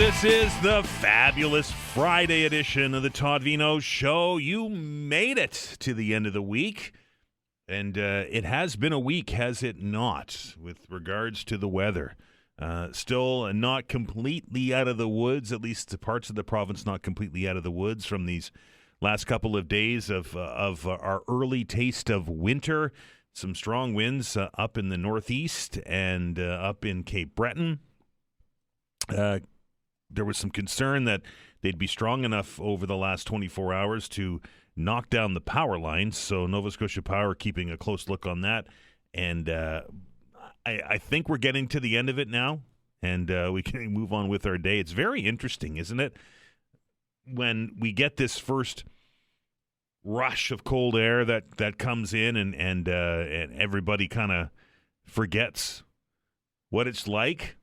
This is the fabulous Friday edition of the Todd Veinotte Show. You made it to the end of the week, and it has been a week, has it not, with regards to the weather. Still not completely out of the woods, at least the parts of the province not completely out of the woods from these last couple of days of our early taste of winter. Some strong winds up in the northeast and up in Cape Breton. There was some concern that they'd be strong enough over the last 24 hours to knock down the power lines. So Nova Scotia Power keeping a close look on that. And I think we're getting to the end of it now, and we can move on with our day. It's very interesting, isn't it? When we get this first rush of cold air that comes in and everybody kind of forgets what it's like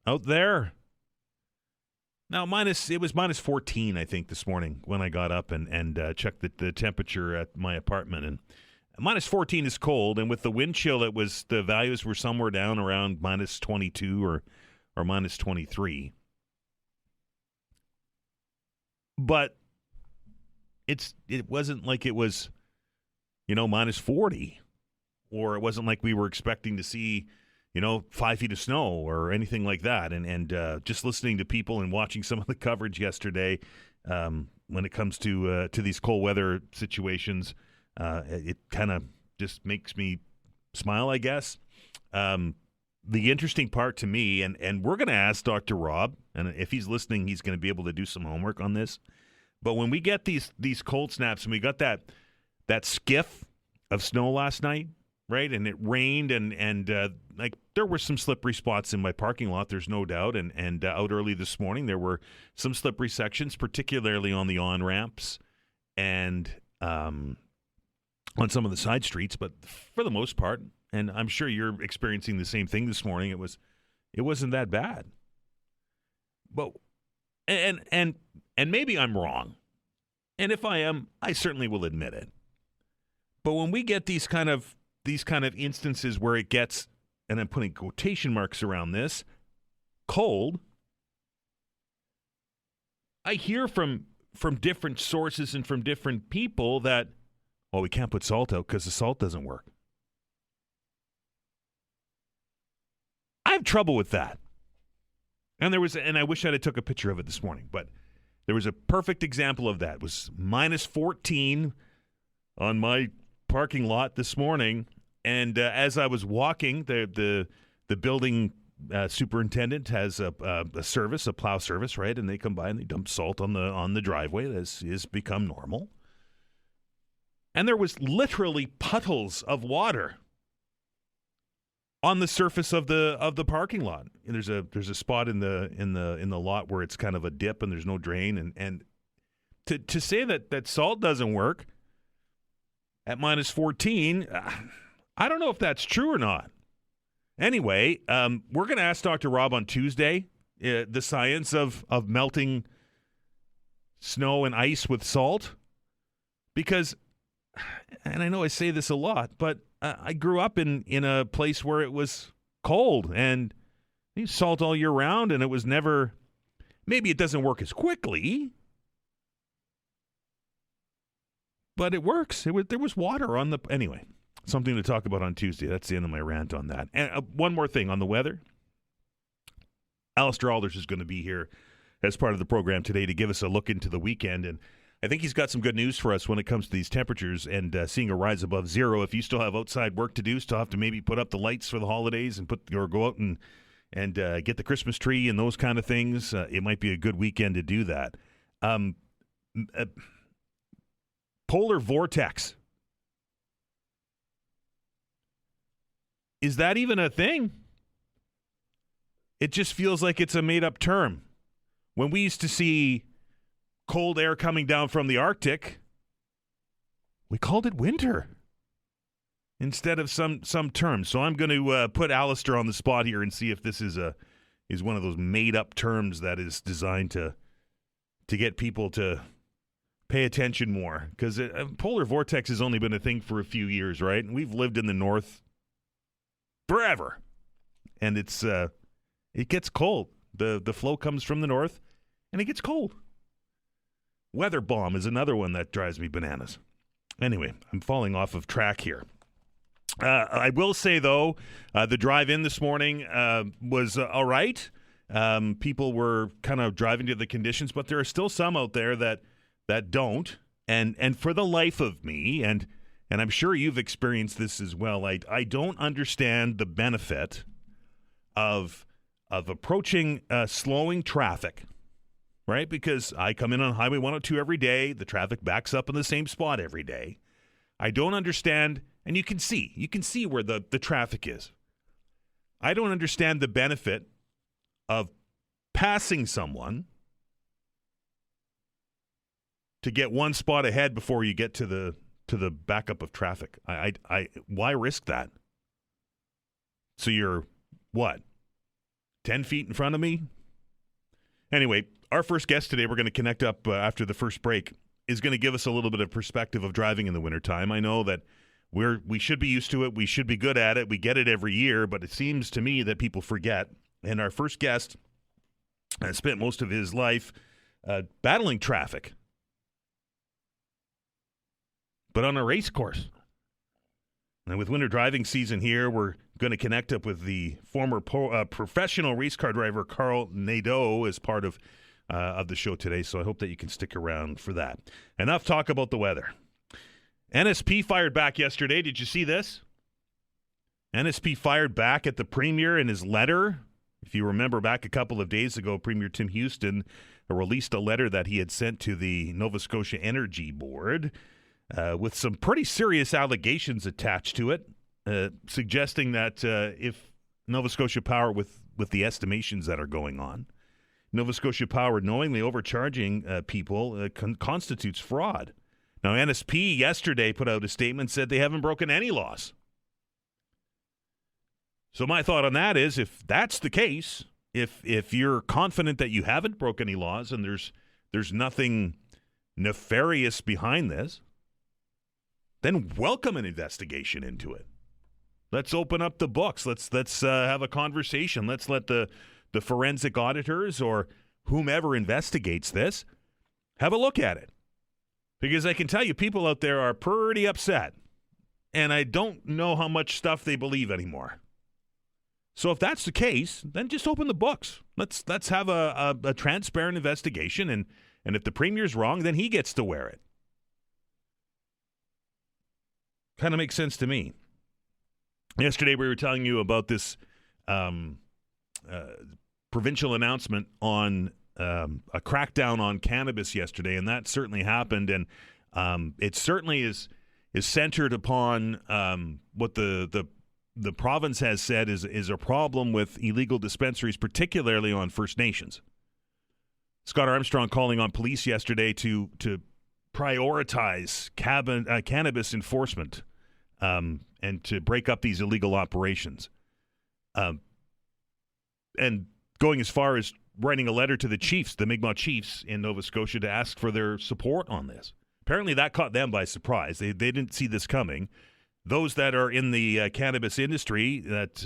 out there. Now, it was minus 14, I think, this morning when I got up and checked the temperature at my apartment. And minus 14 is cold, and with the wind chill, the values were somewhere down around minus 22 or minus 23. But it wasn't like it was, minus 40, or it wasn't like we were expecting to see 5 feet of snow or anything like that. And just listening to people and watching some of the coverage yesterday when it comes to these cold weather situations, it kind of just makes me smile, I guess. The interesting part to me, and we're going to ask Dr. Rob, and if he's listening, he's going to be able to do some homework on this. But when we get these cold snaps, and we got that skiff of snow last night, right? And it rained, and there were some slippery spots in my parking lot, there's no doubt. And out early this morning, there were some slippery sections, particularly on the on-ramps and on some of the side streets. But for the most part, and I'm sure you're experiencing the same thing this morning, it wasn't that bad. But and maybe I'm wrong. And if I am, I certainly will admit it. But when we get these kind of instances where it gets, and I'm putting quotation marks around this, cold, I hear from different sources and from different people that, we can't put salt out because the salt doesn't work. I have trouble with that. And I wish I had took a picture of it this morning, but there was a perfect example of that. It was minus 14 on my parking lot this morning, and as I was walking, the building superintendent has a plow service, right? And they come by and they dump salt on the driveway. This has become normal, and there was literally puddles of water on the surface of the parking lot. And there's a spot in the lot where it's kind of a dip and there's no drain, and to say that salt doesn't work at minus 14, I don't know if that's true or not. Anyway, we're going to ask Dr. Rob on Tuesday the science of melting snow and ice with salt, because, and I know I say this a lot, but I grew up in a place where it was cold and you salt all year round, and it was never, maybe it doesn't work as quickly, but it works. There was water on the... Anyway, something to talk about on Tuesday. That's the end of my rant on that. And one more thing on the weather. Allister Aalders is going to be here as part of the program today to give us a look into the weekend. And I think he's got some good news for us when it comes to these temperatures and seeing a rise above zero. If you still have outside work to do, still have to maybe put up the lights for the holidays and go out and get the Christmas tree and those kind of things, it might be a good weekend to do that. Polar vortex. Is that even a thing? It just feels like it's a made-up term. When we used to see cold air coming down from the Arctic, we called it winter instead of some term. So I'm going to put Allister on the spot here and see if this is one of those made-up terms that is designed to get people to pay attention more, because polar vortex has only been a thing for a few years, right? And we've lived in the north forever, and it gets cold. The flow comes from the north, and it gets cold. Weather bomb is another one that drives me bananas. Anyway, I'm falling off of track here. I will say, though, the drive in this morning was all right. People were kind of driving to the conditions, but there are still some out there that don't. And for the life of me, and I'm sure you've experienced this as well, I don't understand the benefit of approaching slowing traffic, right? Because I come in on Highway 102 every day. The traffic backs up in the same spot every day. I don't understand, and you can see where the traffic is. I don't understand the benefit of passing someone to get one spot ahead before you get to the backup of traffic. Why risk that? So you're, what, 10 feet in front of me? Anyway, our first guest today, we're going to connect up after the first break, is going to give us a little bit of perspective of driving in the wintertime. I know that we should be used to it. We should be good at it. We get it every year, but it seems to me that people forget. And our first guest has spent most of his life battling traffic, but on a race course. And with winter driving season here, we're going to connect up with the former professional race car driver Carl Nadeau as part of the show today, so I hope that you can stick around for that. Enough talk about the weather. NSP fired back yesterday. Did you see this? NSP fired back at the Premier in his letter. If you remember back a couple of days ago, Premier Tim Houston released a letter that he had sent to the Nova Scotia Energy Board with some pretty serious allegations attached to it, suggesting that if Nova Scotia Power, with the estimations that are going on, Nova Scotia Power knowingly overcharging people constitutes fraud. Now, NSP yesterday put out a statement, said they haven't broken any laws. So my thought on that is, if that's the case, if you're confident that you haven't broken any laws and there's nothing nefarious behind this, then welcome an investigation into it. Let's open up the books. Let's have a conversation. Let's let the forensic auditors or whomever investigates this have a look at it. Because I can tell you, people out there are pretty upset, and I don't know how much stuff they believe anymore. So if that's the case, then just open the books. Let's have a transparent investigation, and if the Premier's wrong, then he gets to wear it. Kind of makes sense to me. Yesterday we were telling you about this provincial announcement on a crackdown on cannabis yesterday, and that certainly happened, and it certainly is centered upon what the province has said is a problem with illegal dispensaries, particularly on First Nations. Scott Armstrong calling on police yesterday to prioritize cannabis enforcement and to break up these illegal operations. And going as far as writing a letter to the Chiefs, the Mi'kmaq Chiefs in Nova Scotia, to ask for their support on this. Apparently that caught them by surprise. They didn't see this coming. Those that are in the cannabis industry that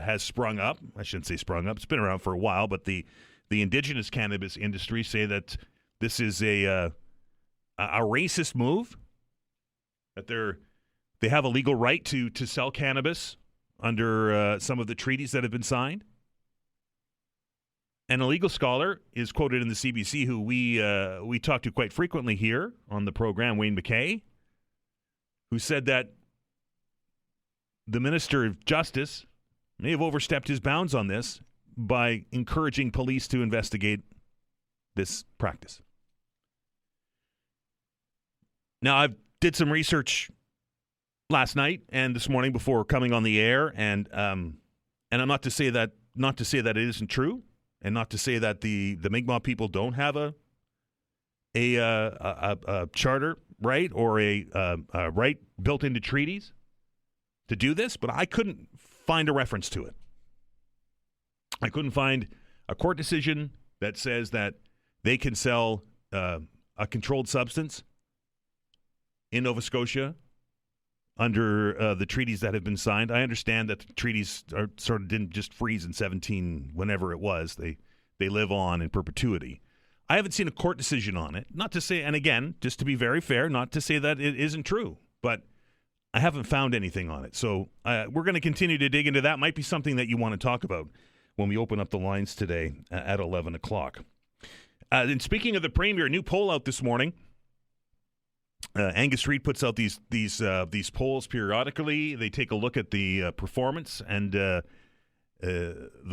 has sprung up, I shouldn't say sprung up, it's been around for a while, but the indigenous cannabis industry say that this is a racist move, that they have a legal right to sell cannabis under some of the treaties that have been signed. And a legal scholar is quoted in the CBC, who we talk to quite frequently here on the program, Wayne McKay, who said that the Minister of Justice may have overstepped his bounds on this by encouraging police to investigate this practice. Now, I did some research last night and this morning before coming on the air, and I'm not to say that it isn't true, and not to say that the Mi'kmaq people don't have a charter right or a right built into treaties to do this, but I couldn't find a reference to it. I couldn't find a court decision that says that they can sell a controlled substance in Nova Scotia under the treaties that have been signed. I understand that the treaties didn't just freeze in 17, whenever it was. They live on in perpetuity. I haven't seen a court decision on it. Not to say, and again, just to be very fair, not to say that it isn't true, but I haven't found anything on it. So we're going to continue to dig into that. Might be something that you want to talk about when we open up the lines today at 11 o'clock. And speaking of the Premier, new poll out this morning. Angus Reid puts out these polls periodically. They take a look at the performance and the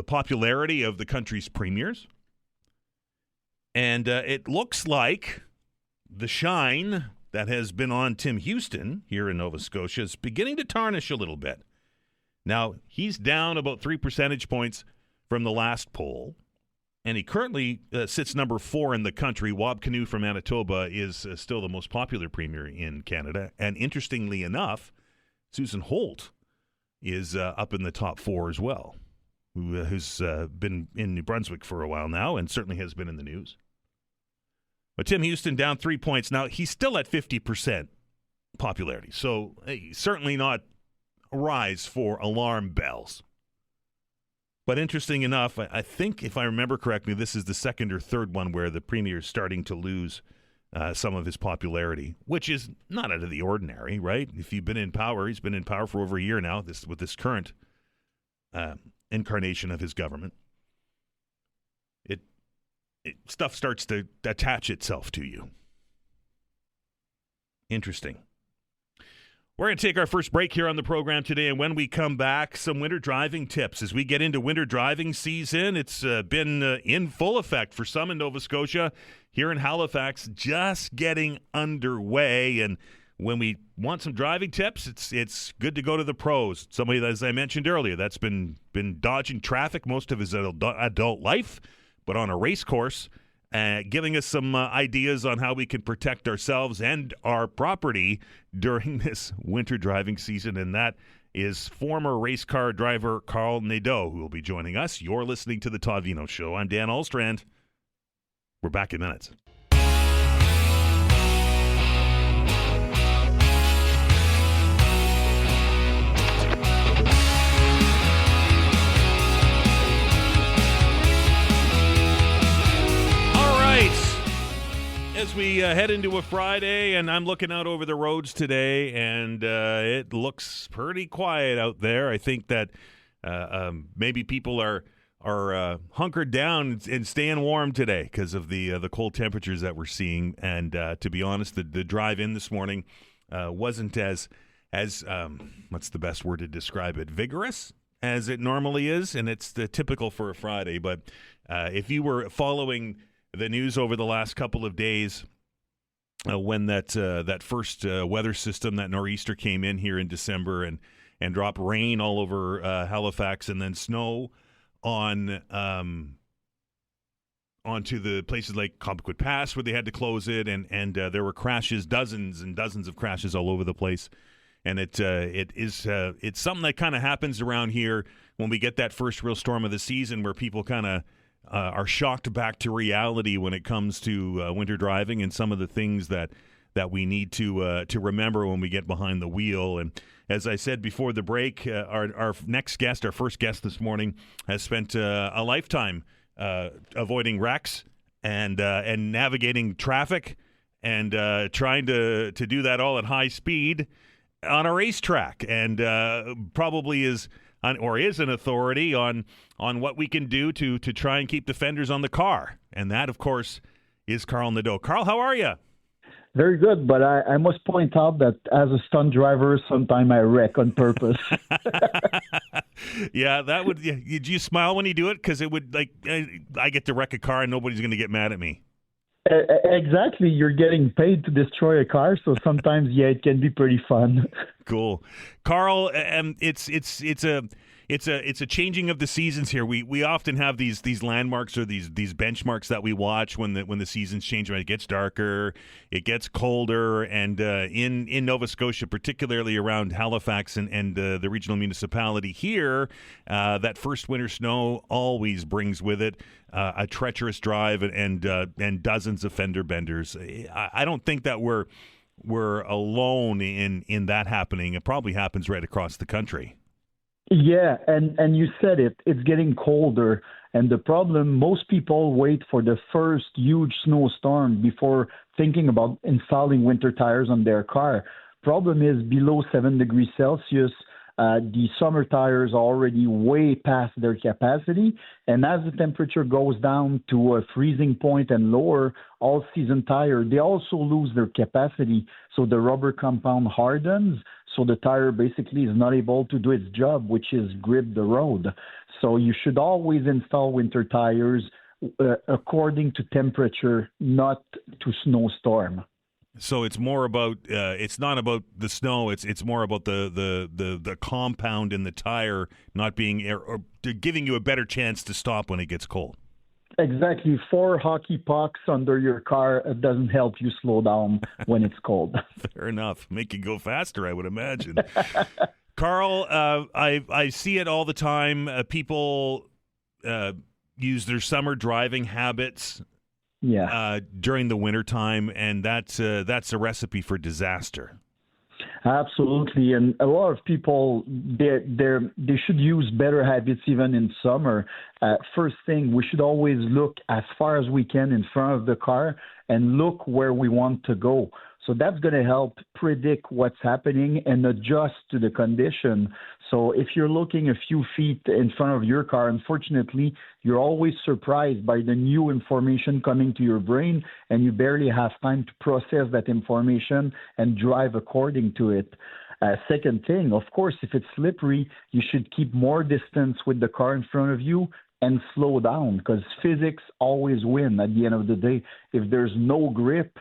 popularity of the country's premiers. And it looks like the shine that has been on Tim Houston here in Nova Scotia is beginning to tarnish a little bit. Now, he's down about 3 percentage points from the last poll, and he currently sits number 4 in the country. Wab Kinew from Manitoba is still the most popular premier in Canada. And interestingly enough, Susan Holt is up in the top 4 as well, who's been in New Brunswick for a while now and certainly has been in the news. But Tim Houston down 3 points. Now, he's still at 50% popularity, so certainly not a rise for alarm bells. But interesting enough, I think, if I remember correctly, this is the second or third one where the premier is starting to lose some of his popularity, which is not out of the ordinary, right? If you've been in power, he's been in power for over a year now, with this current incarnation of his government. Stuff starts to attach itself to you. Interesting. We're going to take our first break here on the program today, and when we come back, some winter driving tips. As we get into winter driving season, it's been in full effect for some in Nova Scotia. Here in Halifax, just getting underway, and when we want some driving tips, it's good to go to the pros. Somebody, as I mentioned earlier, that's been dodging traffic most of his adult life, but on a race course, giving us some ideas on how we can protect ourselves and our property during this winter driving season, and that is former race car driver Carl Nadeau, who will be joining us. You're listening to the Todd Veinotte Show. I'm Dan Alstrand. We're back in minutes. As we head into a Friday, and I'm looking out over the roads today, and it looks pretty quiet out there. I think that maybe people are hunkered down and staying warm today because of the cold temperatures that we're seeing. And to be honest, the drive in this morning wasn't as what's the best word to describe it, vigorous as it normally is, and it's typical for a Friday. But if you were following the news over the last couple of days, when that first weather system, that nor'easter, came in here in December and dropped rain all over Halifax, and then snow onto the places like Cobequid Pass where they had to close it, and there were crashes, dozens and dozens of crashes all over the place. And it's something that kind of happens around here when we get that first real storm of the season, where people kind of are shocked back to reality when it comes to winter driving and some of the things that we need to remember when we get behind the wheel. And as I said before the break, our next guest, our first guest this morning, has spent a lifetime avoiding wrecks and navigating traffic and trying to do that all at high speed on a racetrack, and probably is an authority on what we can do to try and keep the fenders on the car. And that, of course, is Carl Nadeau. Carl, how are you? Very good, but I must point out that as a stunt driver, sometimes I wreck on purpose. Yeah, that would. Do you smile when you do it? Because it would, like, I get to wreck a car and nobody's going to get mad at me. Exactly. You're getting paid to destroy a car, so sometimes, yeah, it can be pretty fun. Cool, Carl. It's a changing of the seasons here. We often have these landmarks or these benchmarks that we watch when the seasons change. When it gets darker, it gets colder, and in Nova Scotia, particularly around Halifax and the regional municipality here, that first winter snow always brings with it a treacherous drive and dozens of fender benders. I don't think that we're we're alone in that happening. It probably happens right across the country. Yeah, and you said it. It's getting colder, and the problem, most people wait for the first huge snowstorm before thinking about installing winter tires on their car. Problem is below 7 degrees Celsius, the summer tires are already way past their capacity, and as the temperature goes down to a freezing point and lower, all-season tire, they also lose their capacity, so the rubber compound hardens, so the tire basically is not able to do its job, which is grip the road. So you should always install winter tires according to temperature, not to snowstorm. So it's more about it's not about the snow. It's more about the compound in the tire not being or giving you a better chance to stop when it gets cold. Exactly. 4 hockey pucks under your car doesn't help you slow down when it's cold. Fair enough. Make you go faster, I would imagine. Carl, I see it all the time. People use their summer driving habits during the wintertime, and that's a recipe for disaster. Absolutely, and a lot of people they should use better habits even in summer. First thing, we should always look as far as we can in front of the car and look where we want to go. So that's going to help predict what's happening and adjust to the condition. So if you're looking a few feet in front of your car, unfortunately, you're always surprised by the new information coming to your brain, and you barely have time to process that information and drive according to it. Second thing, of course, if it's slippery, you should keep more distance with the car in front of you and slow down, because physics always win at the end of the day. If there's no grip,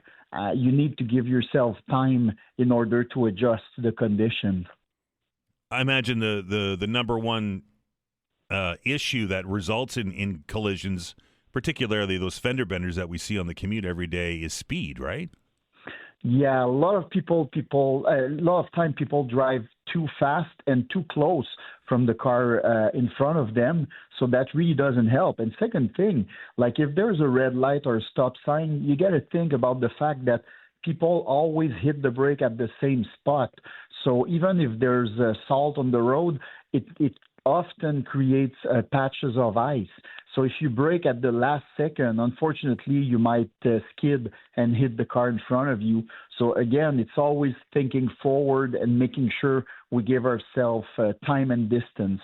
you need to give yourself time in order to adjust to the condition. I imagine the number one issue that results in collisions, particularly those fender benders that we see on the commute every day, is speed, right? Yeah, a lot of time people drive too fast and too close from the car in front of them, so that really doesn't help. And second thing, like if there's a red light or a stop sign, you got to think about the fact that people always hit the brake at the same spot. So even if there's salt on the road, it often creates patches of ice. So if you brake at the last second, unfortunately, you might skid and hit the car in front of you. So again, it's always thinking forward and making sure we give ourselves time and distance.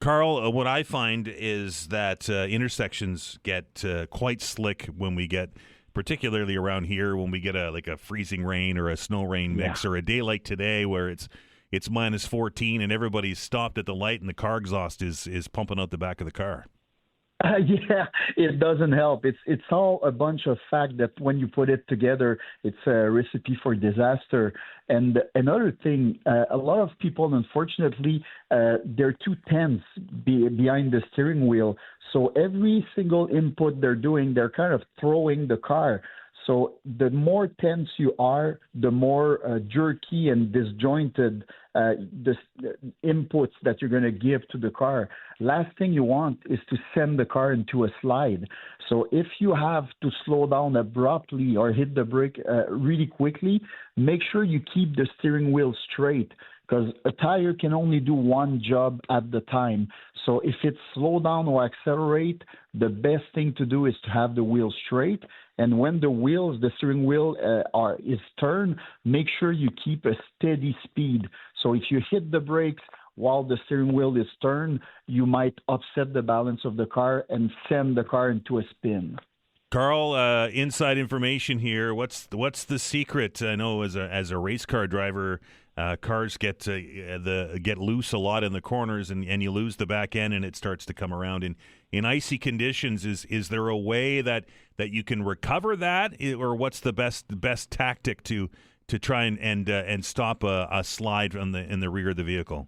Carl, what I find is that intersections get quite slick when we get, particularly around here, when we get a freezing rain or a snow rain mix, or a day like today where it's minus 14 and everybody's stopped at the light and the car exhaust is pumping out the back of the car. Yeah, it doesn't help. It's all a bunch of fact that when you put it together, it's a recipe for disaster. And another thing, a lot of people, unfortunately, they're too tense behind the steering wheel. So every single input they're doing, they're kind of throwing the car. So the more tense you are, the more jerky and disjointed inputs that you're going to give to the car. Last thing you want is to send the car into a slide. So if you have to slow down abruptly or hit the brake really quickly, make sure you keep the steering wheel straight, because a tire can only do one job at the time. So if it's slow down or accelerate, the best thing to do is to have the wheel straight. And when the steering wheel is turned, make sure you keep a steady speed. So if you hit the brakes while the steering wheel is turned, you might upset the balance of the car and send the car into a spin. Carl, inside information here. What's the secret? I know as a race car driver, cars get loose a lot in the corners, and you lose the back end, and it starts to come around. In icy conditions, is there a way that you can recover that, or what's the best tactic to try and stop a slide in the rear of the vehicle?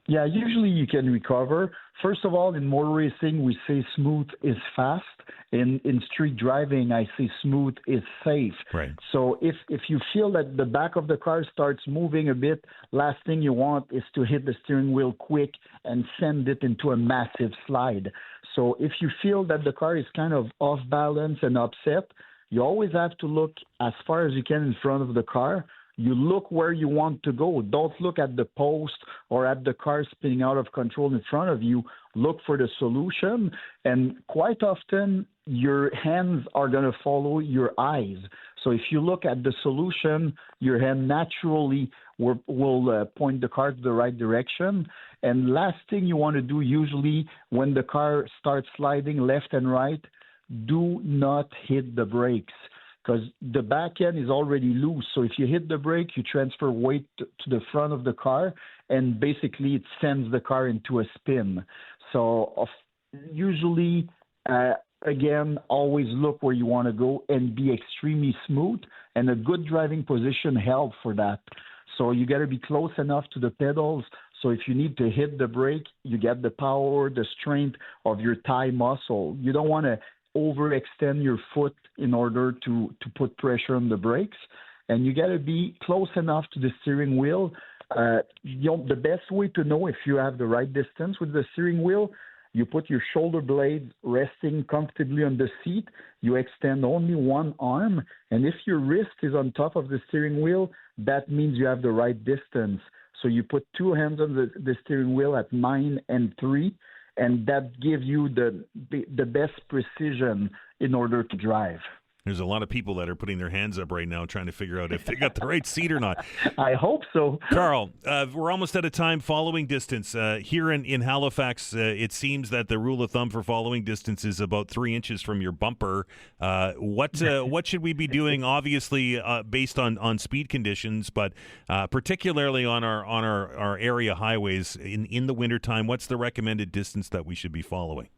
Yeah, usually you can recover. First of all, in motor racing, we say smooth is fast. In street driving, I say smooth is safe. Right. So if you feel that the back of the car starts moving a bit, last thing you want is to hit the steering wheel quick and send it into a massive slide. So if you feel that the car is kind of off balance and upset, you always have to look as far as you can in front of the car. You look where you want to go. Don't look at the post or at the car spinning out of control in front of you. Look for the solution. And quite often, your hands are going to follow your eyes. So if you look at the solution, your hand naturally will point the car to the right direction. And last thing you want to do, usually when the car starts sliding left and right, do not hit the brakes, because the back end is already loose. So if you hit the brake, you transfer weight to the front of the car, and basically it sends the car into a spin. So usually, again, always look where you want to go and be extremely smooth, and a good driving position helps for that. So you got to be close enough to the pedals. So if you need to hit the brake, you get the power, the strength of your thigh muscle. You don't want to overextend your foot in order to put pressure on the brakes. And you got to be close enough to the steering wheel. The best way to know if you have the right distance with the steering wheel, you put your shoulder blades resting comfortably on the seat. You extend only one arm. And if your wrist is on top of the steering wheel, that means you have the right distance. So you put two hands on the steering wheel at 9 and 3, and that gives you the best precision in order to drive. There's a lot of people that are putting their hands up right now trying to figure out if they got the right seat or not. I hope so. Carl, we're almost out of time. Following distance. Here in Halifax, it seems that the rule of thumb for following distance is about 3 inches from your bumper. What should we be doing, obviously, based on speed conditions, but particularly on our area highways in the wintertime? What's the recommended distance that we should be following?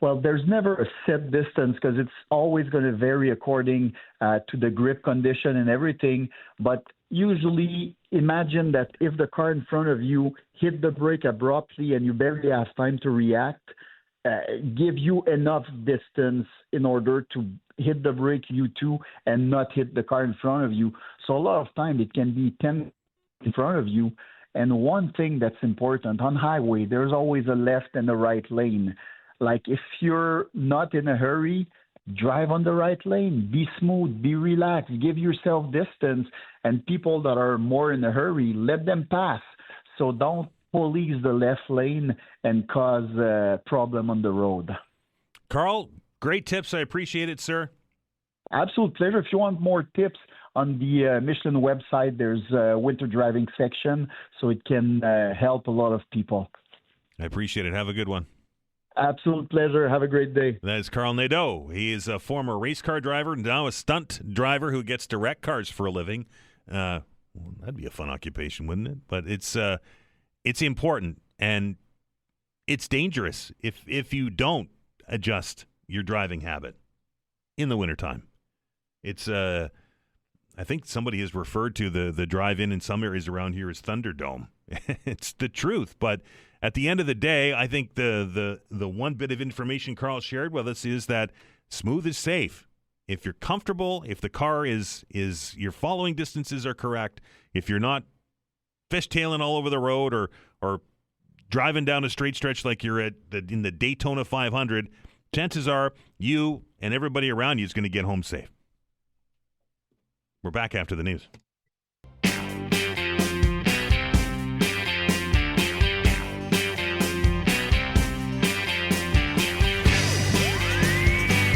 Well, there's never a set distance because it's always going to vary according to the grip condition and everything. But usually imagine that if the car in front of you hit the brake abruptly and you barely have time to react, give you enough distance in order to hit the brake, you too, and not hit the car in front of you. So a lot of time it can be 10 in front of you. And one thing that's important on highway, there's always a left and a right lane. Like if you're not in a hurry, drive on the right lane, be smooth, be relaxed, give yourself distance, and people that are more in a hurry, let them pass. So don't police the left lane and cause a problem on the road. Carl, great tips. I appreciate it, sir. Absolute pleasure. If you want more tips on the Michelin website, there's a winter driving section, so it can help a lot of people. I appreciate it. Have a good one. Absolute pleasure. Have a great day. That is Carl Nadeau. He is a former race car driver, now a stunt driver who gets to wreck cars for a living. Well, that'd be a fun occupation, wouldn't it? But it's important, and it's dangerous if you don't adjust your driving habit in the wintertime. It's I think somebody has referred to the drive-in in some areas around here as Thunderdome. It's the truth, but at the end of the day, I think the one bit of information Carl shared with us is that smooth is safe. If you're comfortable, if the car is your following distances are correct, if you're not fishtailing all over the road or driving down a straight stretch like you're in the Daytona 500, chances are you and everybody around you is going to get home safe. We're back after the news.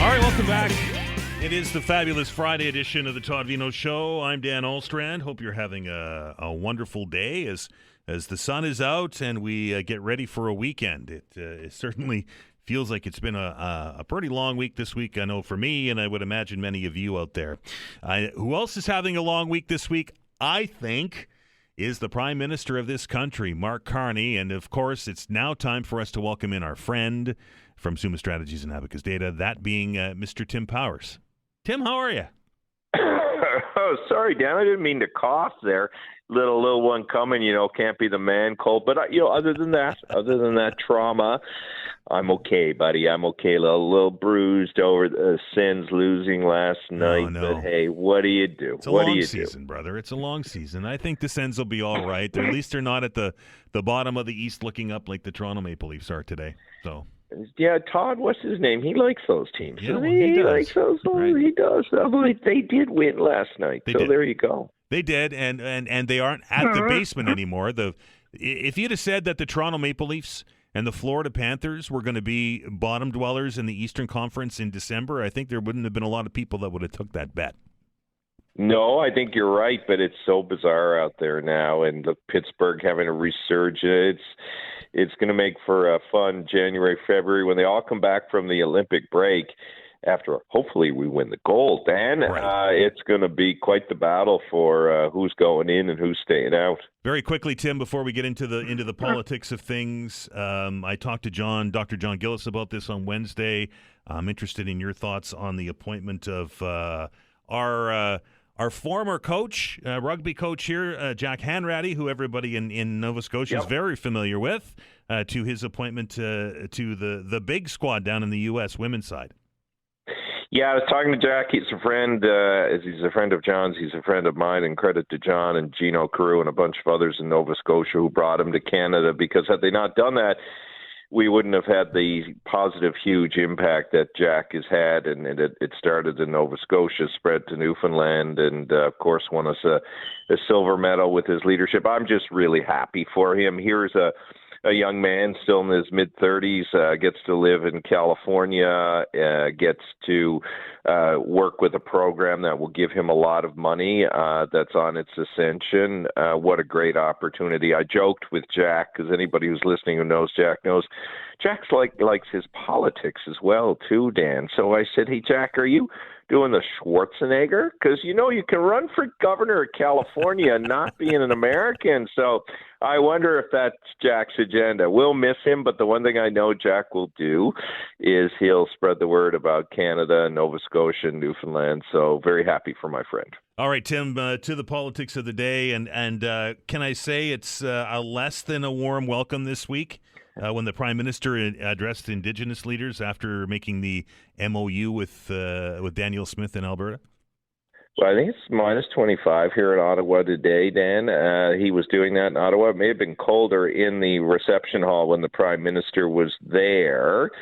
All right, welcome back. It is the fabulous Friday edition of the Todd Veinotte Show. I'm Dan Ahlstrand. Hope you're having a wonderful day as the sun is out and we get ready for a weekend. It certainly feels like it's been a pretty long week this week, I know, for me, and I would imagine many of you out there. Who else is having a long week this week? I think is the Prime Minister of this country, Mark Carney. And, of course, it's now time for us to welcome in our friend from Summa Strategies and Abacus Data, that being Mr. Tim Powers. Tim, how are you? Oh, sorry, Dan. I didn't mean to cough there. Little one coming, can't be the man cold. But, other than that trauma, I'm okay, buddy. I'm okay. A little bruised over the Sens losing last night. Oh, no. But, hey, what do you do? It's a long season, brother. It's a long season. I think the Sens will be all right. At least they're not at the bottom of the East looking up like the Toronto Maple Leafs are today. So Yeah, Todd, what's his name? He likes those teams. Yeah, Doesn't well, he? he He does. likes those. Right. He does. They did win last night, They so did. there you go. They did, and they aren't at the basement anymore. If you'd have said that the Toronto Maple Leafs and the Florida Panthers were going to be bottom dwellers in the Eastern Conference in December, I think there wouldn't have been a lot of people that would have took that bet. No, I think you're right, but it's so bizarre out there now, and look, Pittsburgh having a resurgence. It's going to make for a fun January, February when they all come back from the Olympic break. After hopefully we win the gold, Dan, Right. It's going to be quite the battle for who's going in and who's staying out. Very quickly, Tim, before we get into the politics of things, I talked to Dr. John Gillis about this on Wednesday. I'm interested in your thoughts on the appointment of our former coach, rugby coach here, Jack Hanratty, who everybody in Nova Scotia is very familiar with, to his appointment to the big squad down in the U.S. women's side. Yeah, I was talking to Jack. He's a friend. He's a friend of John's. He's a friend of mine. And credit to John and Gino Carew and a bunch of others in Nova Scotia who brought him to Canada. Because had they not done that, we wouldn't have had the positive, huge impact that Jack has had. And it started in Nova Scotia, spread to Newfoundland, and of course won us a silver medal with his leadership. I'm just really happy for him. Here's a young man still in his mid-30s, gets to live in California, gets to work with a program that will give him a lot of money that's on its ascension. What a great opportunity. I joked with Jack, because anybody who's listening who knows Jack knows, Jack's likes his politics as well, too, Dan. So I said, hey, Jack, are you doing the Schwarzenegger? Because, you can run for governor of California and not being an American. So I wonder if that's Jack's agenda. We'll miss him, but the one thing I know Jack will do is he'll spread the word about Canada and Nova Scotia and Newfoundland. So very happy for my friend. All right, Tim, to the politics of the day. And can I say it's a less than a warm welcome this week? When the Prime Minister addressed Indigenous leaders after making the MOU with Daniel Smith in Alberta? Well, I think it's minus 25 here in Ottawa today, Dan. He was doing that in Ottawa. It may have been colder in the reception hall when the Prime Minister was there.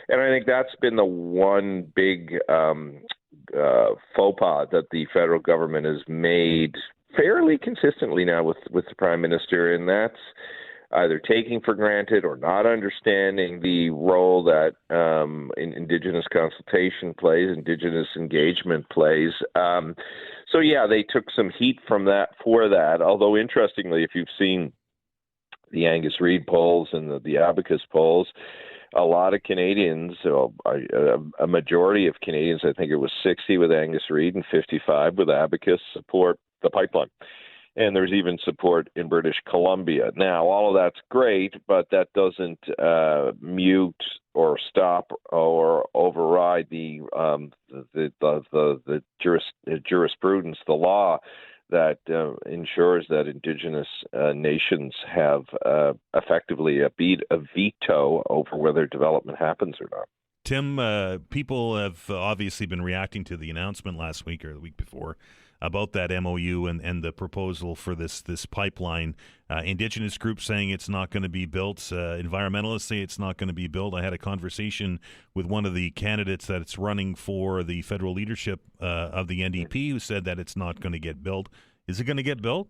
And I think that's been the one big faux pas that the federal government has made fairly consistently now with the Prime Minister, and that's either taking for granted or not understanding the role that Indigenous consultation plays, Indigenous engagement plays. So, yeah, they took some heat from that for that. Although, interestingly, if you've seen the Angus Reid polls and the Abacus polls, a lot of Canadians, a majority of Canadians, I think it was 60 with Angus Reid and 55 with Abacus, support the pipeline. And there's even support in British Columbia. Now, all of that's great, but that doesn't mute or stop or override the jurisprudence, the law that ensures that Indigenous nations have effectively a veto over whether development happens or not. Tim, people have obviously been reacting to the announcement last week or the week before about that MOU and the proposal for this pipeline. Indigenous groups saying it's not going to be built. Environmentalists say it's not going to be built. I had a conversation with one of the candidates that's running for the federal leadership of the NDP who said that it's not going to get built. Is it going to get built?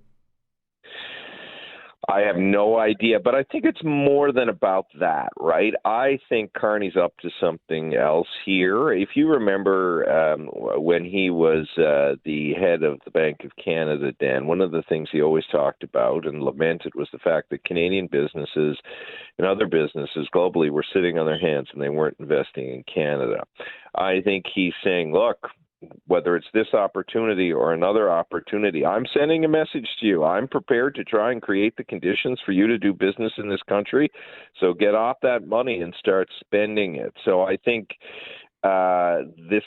I have no idea, but I think it's more than about that, right? I think Carney's up to something else here. If you remember when he was the head of the Bank of Canada, Dan, one of the things he always talked about and lamented was the fact that Canadian businesses and other businesses globally were sitting on their hands and they weren't investing in Canada. I think he's saying, look, whether it's this opportunity or another opportunity, I'm sending a message to you. I'm prepared to try and create the conditions for you to do business in this country. So get off that money and start spending it. So I think this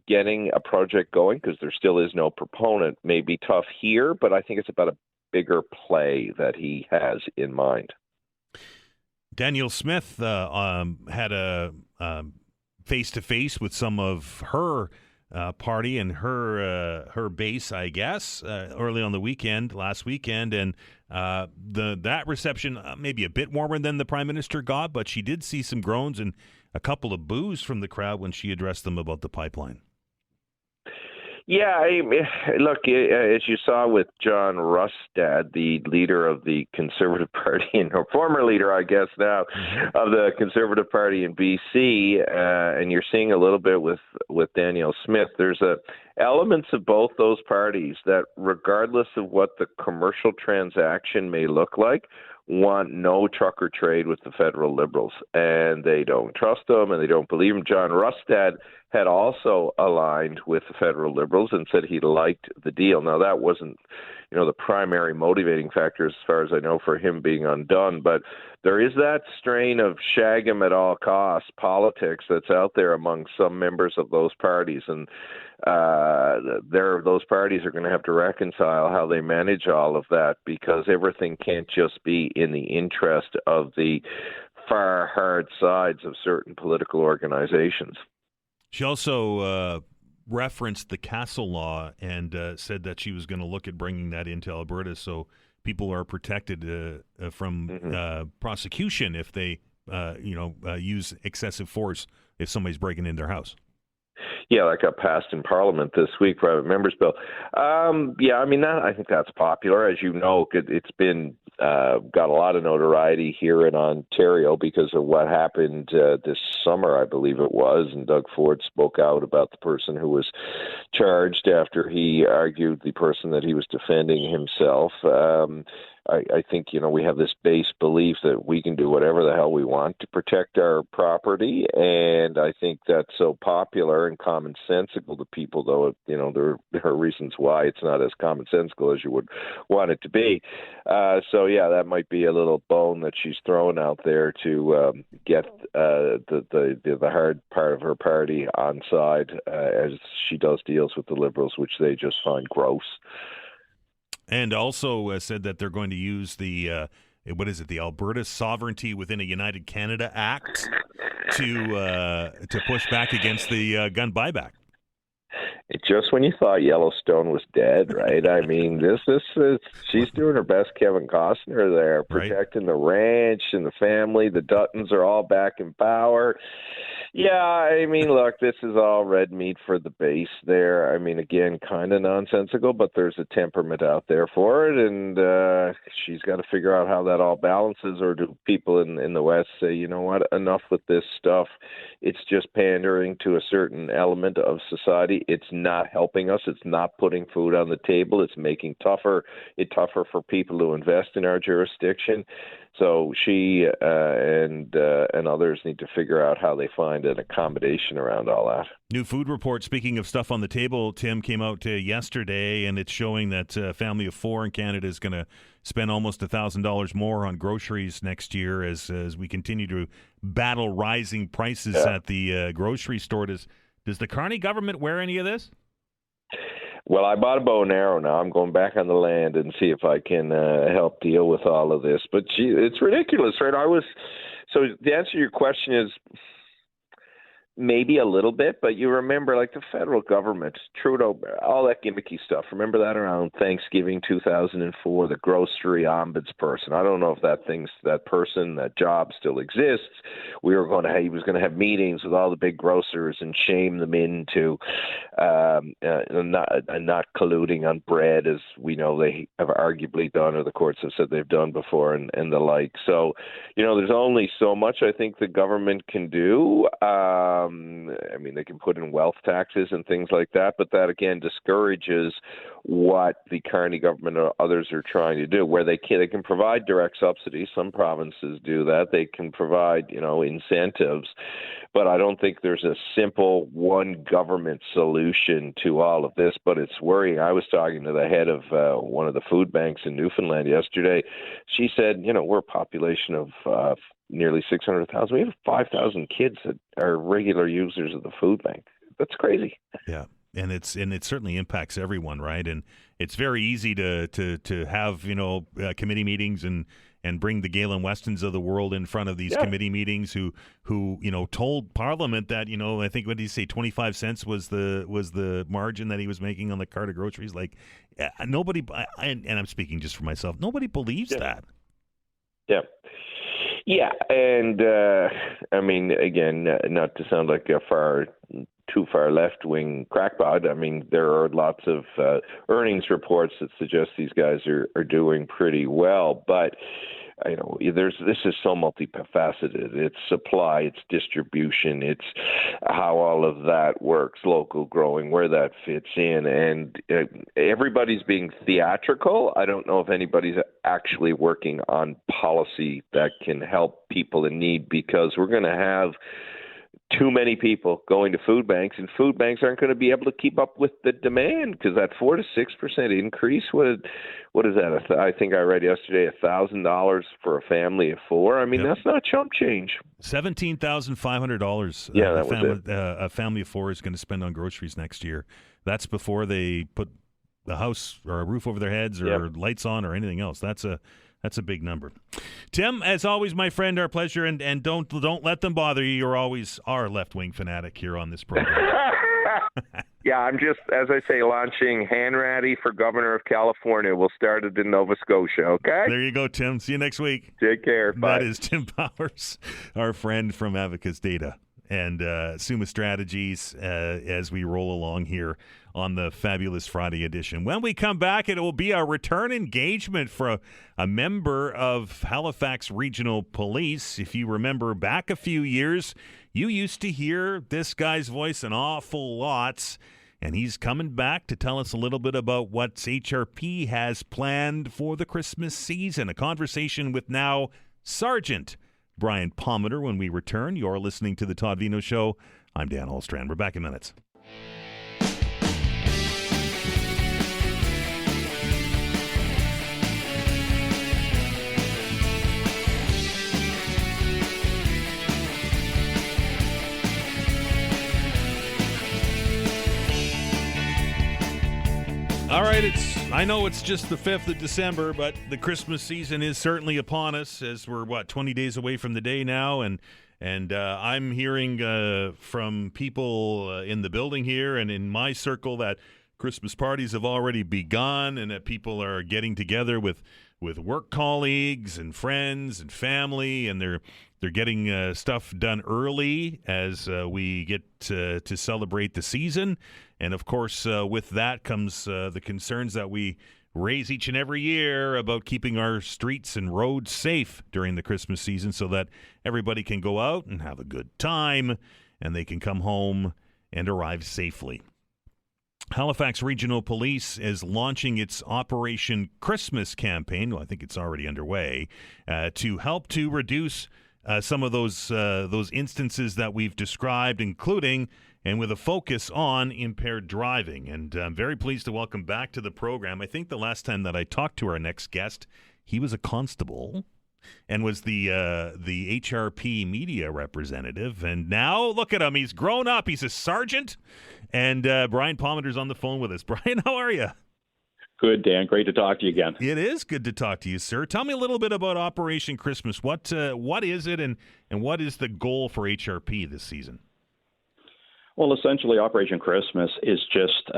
getting a project going, because there still is no proponent, may be tough here, but I think it's about a bigger play that he has in mind. Daniel Smith had a face-to-face with some of her party and her base, I guess, early on the weekend, last weekend, and that reception maybe a bit warmer than the Prime Minister got, but she did see some groans and a couple of boos from the crowd when she addressed them about the pipeline. Yeah, look, as you saw with John Rustad, the leader of the Conservative Party, or former leader, I guess now, of the Conservative Party in BC, and you're seeing a little bit with Danielle Smith, there's elements of both those parties that, regardless of what the commercial transaction may look like, want no trucker trade with the federal Liberals, and they don't trust them and they don't believe them. John Rustad had also aligned with the federal Liberals and said he liked the deal. Now, that wasn't, the primary motivating factor, as far as I know, for him being undone, but there is that strain of shag him at all costs politics that's out there among some members of those parties, and those parties are going to have to reconcile how they manage all of that, because everything can't just be in the interest of the far hard sides of certain political organizations. She also referenced the Castle Law and said that she was going to look at bringing that into Alberta so people are protected from prosecution if they use excessive force if somebody's breaking in their house. Yeah, that got passed in Parliament this week, private members bill. I think that's popular. As you know, it's been got a lot of notoriety here in Ontario because of what happened this summer, I believe it was, and Doug Ford spoke out about the person who was charged after he argued the person that he was defending himself. I think, we have this base belief that we can do whatever the hell we want to protect our property, and I think that's so popular and commonsensical to people, though, there are reasons why it's not as commonsensical as you would want it to be. That might be a little bone that she's throwing out there to get the hard part of her party on side as she does deals with the Liberals, which they just find gross. And also said that they're going to use the Alberta Sovereignty Within a United Canada Act to push back against the gun buyback. Just when you thought Yellowstone was dead, right? I mean, this is she's doing her best Kevin Costner there, protecting the ranch and the family. The Duttons are all back in power. Yeah, I mean, look, this is all red meat for the base there. I mean, again, kind of nonsensical, but there's a temperament out there for it, and she's got to figure out how that all balances, or do people in the West say, you know what, enough with this stuff. It's just pandering to a certain element of society. It's not helping us. It's not putting food on the table. It's making it tougher for people to invest in our jurisdiction. So she and others need to figure out how they find an accommodation around all that. New food report, speaking of stuff on the table, Tim, came out yesterday, and it's showing that a family of four in Canada is going to spend almost $1,000 more on groceries next year as we continue to battle rising prices at the grocery store. Does the Carney government wear any of this? Well, I bought a bow and arrow now. I'm going back on the land and see if I can help deal with all of this. But it's ridiculous, right? So the answer to your question is maybe a little bit, but you remember, like, the federal government, Trudeau, all that gimmicky stuff. Remember that around Thanksgiving 2004, the grocery ombudsperson. I don't know if that job still exists. He was going to have meetings with all the big grocers and shame them into not colluding on bread, as we know they have arguably done, or the courts have said they've done before, and the like. So, there's only so much I think the government can do. They can put in wealth taxes and things like that, but that again discourages what the Carney government or others are trying to do, where they can provide direct subsidies. Some provinces do that. They can provide, incentives, but I don't think there's a simple one government solution to all of this. But it's worrying. I was talking to the head of one of the food banks in Newfoundland yesterday. She said, we're a population of nearly 600,000. We have 5,000 kids that are regular users of the food bank. That's crazy. Yeah. And it certainly impacts everyone, right? And it's very easy to have committee meetings and and bring the Galen Westons of the world in front of these committee meetings who told Parliament that, I think, what did he say, 25 cents was the margin that he was making on the cart of groceries. Like, nobody, and I'm speaking just for myself, nobody believes that. Yeah. Yeah, and I mean, again, not to sound like too far left-wing crackpot. I mean, there are lots of earnings reports that suggest these guys are doing pretty well, but this is so multifaceted. It's supply, it's distribution, it's how all of that works, local growing, where that fits in, and everybody's being theatrical. I don't know if anybody's actually working on policy that can help people in need, because we're going to have too many people going to food banks, and food banks aren't going to be able to keep up with the demand, because that 4 to 6% increase, what is that? I think I read yesterday $1,000 for a family of four. I mean, that's not chump change. $17,500. A family of four is going to spend on groceries next year. That's before they put the house or a roof over their heads or lights on or anything else. That's a big number. Tim, as always, my friend, our pleasure, and don't let them bother you. You're always our left-wing fanatic here on this program. Yeah, I'm just, as I say, launching Hanratty for governor of California. We'll start it in Nova Scotia, okay? There you go, Tim. See you next week. Take care. Bye. That is Tim Powers, our friend from Abacus Data and Summa Strategies, as we roll along here on the Fabulous Friday edition. When we come back, it will be a return engagement for a member of Halifax Regional Police. If you remember back a few years, you used to hear this guy's voice an awful lot, and he's coming back to tell us a little bit about what HRP has planned for the Christmas season. A conversation with now Sergeant Brian Palmeter when we return. You're listening to The Todd Veinotte Show. I'm Dan Holstrand. We're back in minutes. All right, I know it's just the 5th of December, but the Christmas season is certainly upon us, as we're, 20 days away from the day now, and I'm hearing from people in the building here and in my circle that Christmas parties have already begun and that people are getting together with work colleagues and friends and family, and they're getting stuff done early as we get to celebrate the season. And, of course, with that comes the concerns that we raise each and every year about keeping our streets and roads safe during the Christmas season so that everybody can go out and have a good time and they can come home and arrive safely. Halifax Regional Police is launching its Operation Christmas campaign, well, I think it's already underway, to help to reduce some of those instances that we've described, including and with a focus on impaired driving. And I'm very pleased to welcome back to the program. I think the last time that I talked to our next guest, he was a constable and was the HRP media representative. And now, look at him. He's grown up. He's a sergeant. And Brian Palmeter's on the phone with us. Brian, how are you? Good, Dan. Great to talk to you again. It is good to talk to you, sir. Tell me a little bit about Operation Christmas. What is it, and what is the goal for HRP this season? Well, essentially, Operation Christmas is just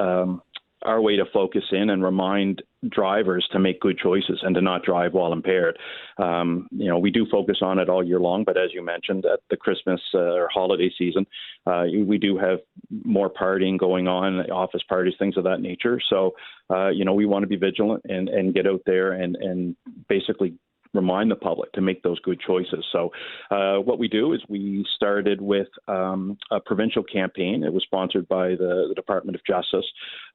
our way to focus in and remind drivers to make good choices and to not drive while impaired. We do focus on it all year long, but as you mentioned, at the Christmas or holiday season, we do have more partying going on, office parties, things of that nature. So, we want to be vigilant and get out there and basically remind the public to make those good choices. So what we do is we started with a provincial campaign. It was sponsored by the Department of Justice,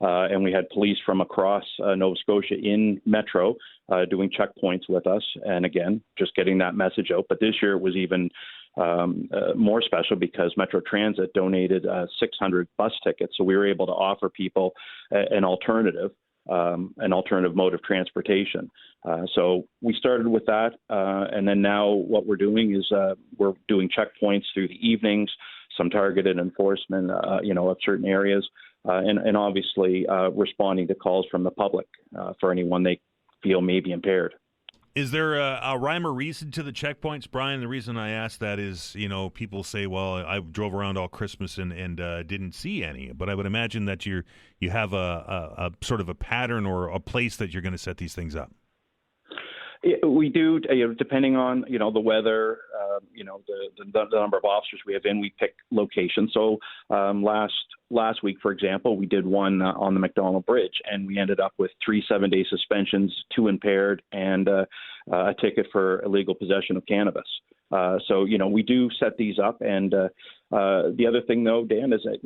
and we had police from across Nova Scotia in Metro doing checkpoints with us, and again, just getting that message out. But this year it was even more special because Metro Transit donated 600 bus tickets, so we were able to offer people an alternative mode of transportation. So we started with that, and then now what we're doing is we're doing checkpoints through the evenings, some targeted enforcement, of certain areas, and obviously responding to calls from the public for anyone they feel may be impaired. Is there a rhyme or reason to the checkpoints, Brian? The reason I ask that is, people say, well, I drove around all Christmas and didn't see any. But I would imagine that you have a sort of a pattern or a place that you're going to set these things up. We do, depending on, the weather, the number of officers we have in, we pick locations. So last week, for example, we did one on the McDonald Bridge, and we ended up with 3 7-day suspensions, 2 impaired, and a ticket for illegal possession of cannabis. So, we do set these up. And the other thing, though, Dan, is that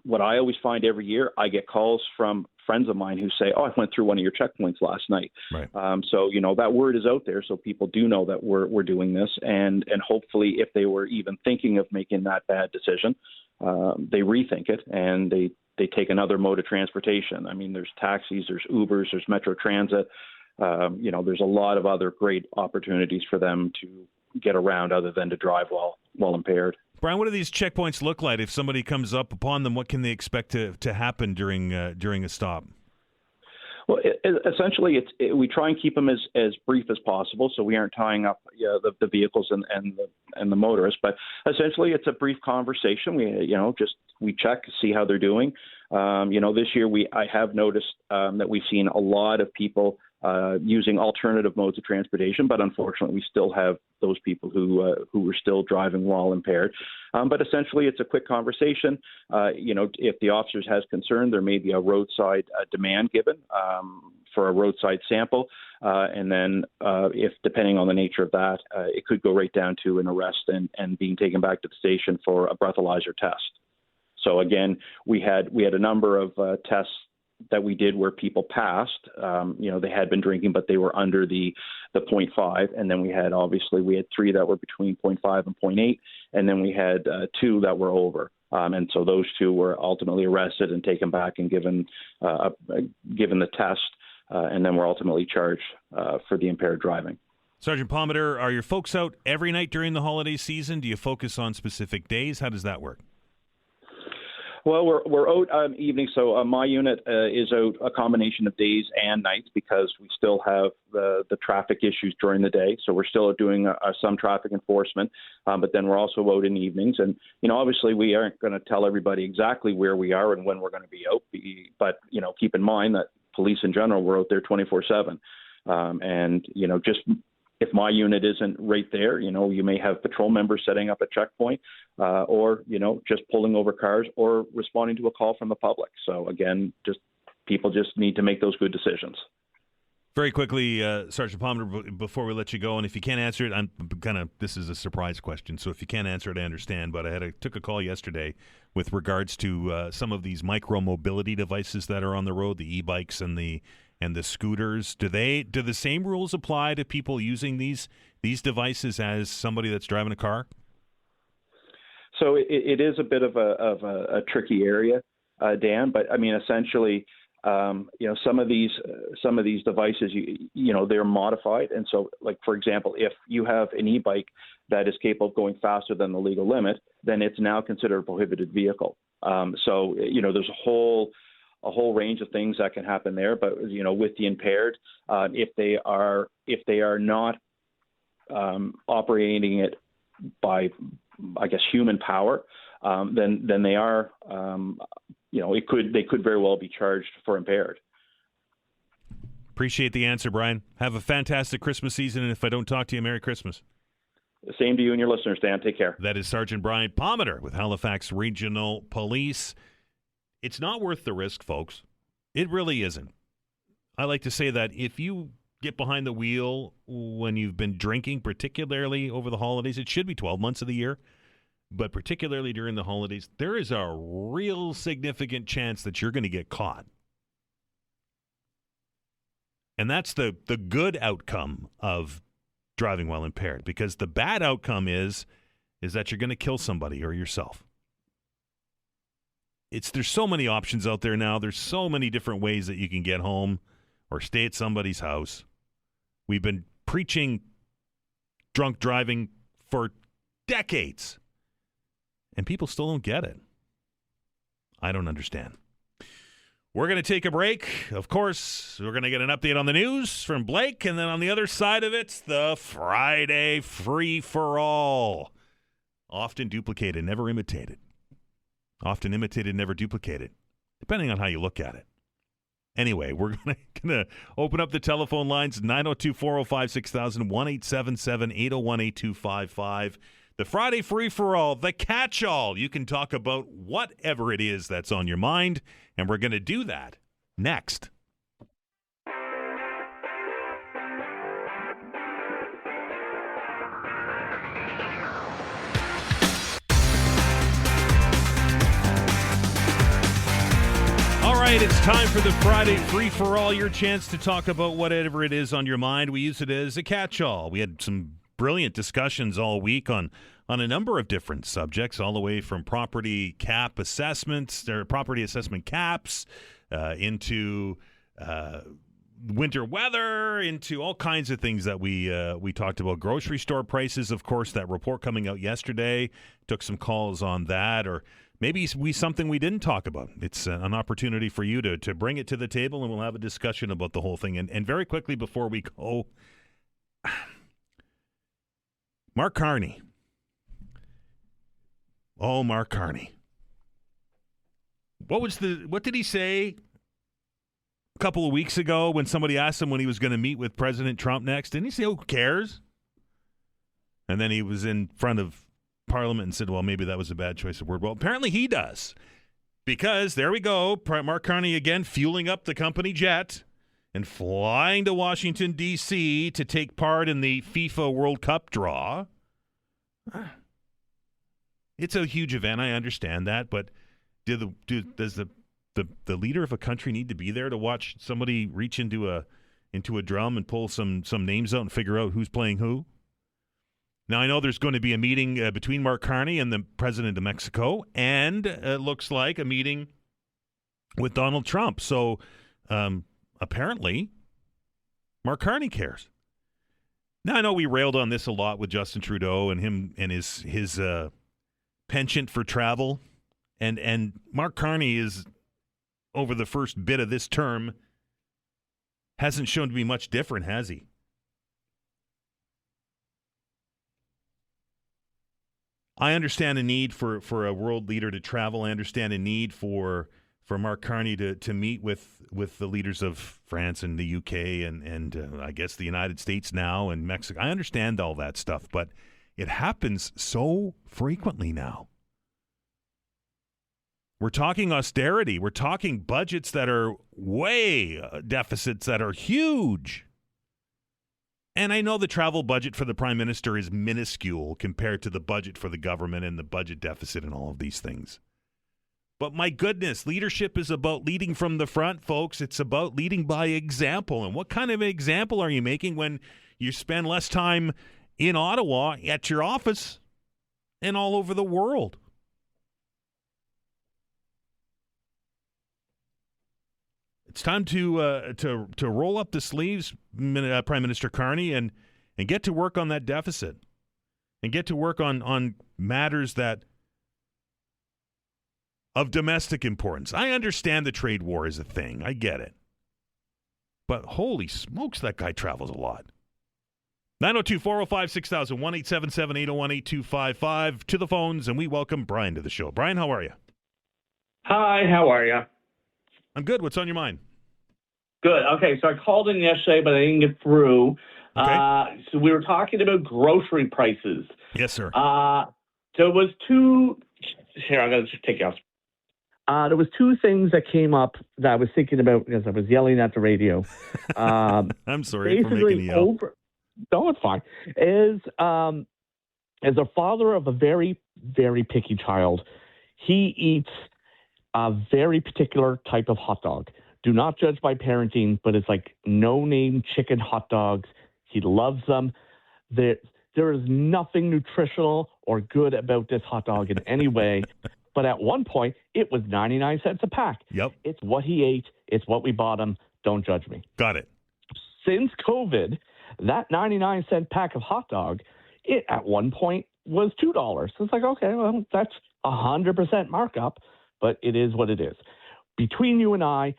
what I always find every year, I get calls from friends of mine who say, oh, I went through one of your checkpoints last night. Right. So, that word is out there, so people do know that we're doing this. And hopefully, if they were even thinking of making that bad decision, they rethink it and they take another mode of transportation. I mean, there's taxis, there's Ubers, there's Metro Transit. There's a lot of other great opportunities for them to get around other than to drive while impaired. Brian, what do these checkpoints look like? If somebody comes up upon them, what can they expect to happen during a stop? Well, essentially, we try and keep them as brief as possible, so we aren't tying up the vehicles and the motorists. But essentially, it's a brief conversation. We check, see how they're doing. This year I have noticed that we've seen a lot of people using alternative modes of transportation, but unfortunately, we still have those people who were still driving while impaired. But essentially, it's a quick conversation. If the officers has concern, there may be a roadside demand given for a roadside sample, and then if depending on the nature of that, it could go right down to an arrest and being taken back to the station for a breathalyzer test. So again, we had a number of tests that we did where people passed. They had been drinking, but they were under the 0.5. And then we had 3 that were between 0.5 and 0.8. And then we had 2 that were over. And so those 2 were ultimately arrested and taken back and given the test. And then were ultimately charged for the impaired driving. Sergeant Palmeter, are your folks out every night during the holiday season? Do you focus on specific days? How does that work? Well, we're out evenings, so my unit is out a combination of days and nights because we still have the traffic issues during the day. So we're still doing some traffic enforcement, but then we're also out in evenings. And, obviously we aren't going to tell everybody exactly where we are and when we're going to be out. But, keep in mind that police in general, we're out there 24/7. And, just if my unit isn't right there, you may have patrol members setting up a checkpoint or, just pulling over cars or responding to a call from the public. So, again, people just need to make those good decisions. Very quickly, Sergeant Palmer, before we let you go, and if you can't answer it, this is a surprise question, so if you can't answer it, I understand, but I took a call yesterday with regards to some of these micro-mobility devices that are on the road, the e-bikes and the scooters. Do the same rules apply to people using these devices as somebody that's driving a car? So it is a bit of a tricky area, Dan. But I mean, essentially, some of these devices, they're modified, and so, like for example, if you have an e-bike that is capable of going faster than the legal limit, then it's now considered a prohibited vehicle. So there's a whole range of things that can happen there. But with the impaired, if they are not operating it by, I guess, human power, then they are, they could very well be charged for impaired. Appreciate the answer, Brian. Have a fantastic Christmas season, and if I don't talk to you, Merry Christmas. Same to you and your listeners, Dan. Take care. That is Sergeant Brian Palmeter with Halifax Regional Police. It's not worth the risk, folks. It really isn't. I like to say that if you get behind the wheel when you've been drinking, particularly over the holidays, it should be 12 months of the year, but particularly during the holidays, there is a real significant chance that you're going to get caught. And that's the good outcome of driving while impaired, because the bad outcome is that you're going to kill somebody or yourself. There's so many options out there now. There's so many different ways that you can get home or stay at somebody's house. We've been preaching drunk driving for decades, and people still don't get it. I don't understand. We're going to take a break. Of course, we're going to get an update on the news from Blake, and then on the other side of it's the Friday free-for-all. Often duplicated, never imitated. Often imitated, never duplicated, depending on how you look at it. Anyway, we're going to open up the telephone lines, 902-405-6000, 1-877-801-8255. The Friday free-for-all, the catch-all. You can talk about whatever it is that's on your mind, and we're going to do that next. All right, it's time for the Friday free-for-all, your chance to talk about whatever it is on your mind. We use it as a catch-all. We had some brilliant discussions all week on a number of different subjects, all the way from property cap assessments, or property assessment caps, into winter weather, into all kinds of things that we talked about. Grocery store prices, of course, that report coming out yesterday, took some calls on that, or maybe something we didn't talk about. It's an opportunity for you to bring it to the table, and we'll have a discussion about the whole thing. And very quickly before we go, Mark Carney. Oh, Mark Carney. What did he say a couple of weeks ago when somebody asked him when he was going to meet with President Trump next? Didn't he say, "Who cares?" And then he was in front of Parliament and said, well, maybe that was a bad choice of word. Well, apparently he does. Because there we go, Mark Carney again fueling up the company jet and flying to Washington, D.C. to take part in the FIFA World Cup draw. It's a huge event, I understand that, but does the leader of a country need to be there to watch somebody reach into a drum and pull some names out and figure out who's playing who? Now, I know there's going to be a meeting between Mark Carney and the president of Mexico, and it looks like a meeting with Donald Trump. So apparently, Mark Carney cares. Now, I know we railed on this a lot with Justin Trudeau and him and his penchant for travel. And Mark Carney is, over the first bit of this term, hasn't shown to be much different, has he? I understand the need for a world leader to travel. I understand a need for Mark Carney to meet with the leaders of France and the UK and I guess the United States now and Mexico. I understand all that stuff, but it happens so frequently now. We're talking austerity. We're talking budgets that are way deficits that are huge. And I know the travel budget for the Prime Minister is minuscule compared to the budget for the government and the budget deficit and all of these things. But my goodness, leadership is about leading from the front, folks. It's about leading by example. And what kind of example are you making when you spend less time in Ottawa at your office and all over the world? It's time to roll up the sleeves, Prime Minister Carney, and get to work on that deficit, and get to work on matters that of domestic importance. I understand the trade war is a thing. I get it. But holy smokes, that guy travels a lot. 902-405-6000, 1-877-801-8255 to the phones, and we welcome Brian to the show. Brian, how are you? Hi, how are you? I'm good. What's on your mind? Good. Okay, so I called in yesterday, but I didn't get through. Okay. So we were talking about grocery prices. Yes, sir. There was two. Here, I'm going to just take you off. There was two things that came up that I was thinking about because I was yelling at the radio. I'm sorry for making you yell. No, it's fine. As a father of a very, very picky child, he eats a very particular type of hot dog. Do not judge by parenting, but it's like no-name chicken hot dogs. He loves them. There is nothing nutritional or good about this hot dog in any way. But at one point, it was 99 cents a pack. Yep. It's what he ate. It's what we bought him. Don't judge me. Got it. Since COVID, that 99-cent pack of hot dog, it at one point was $2. So it's like, okay, well, that's 100% markup, but it is what it is. between you and I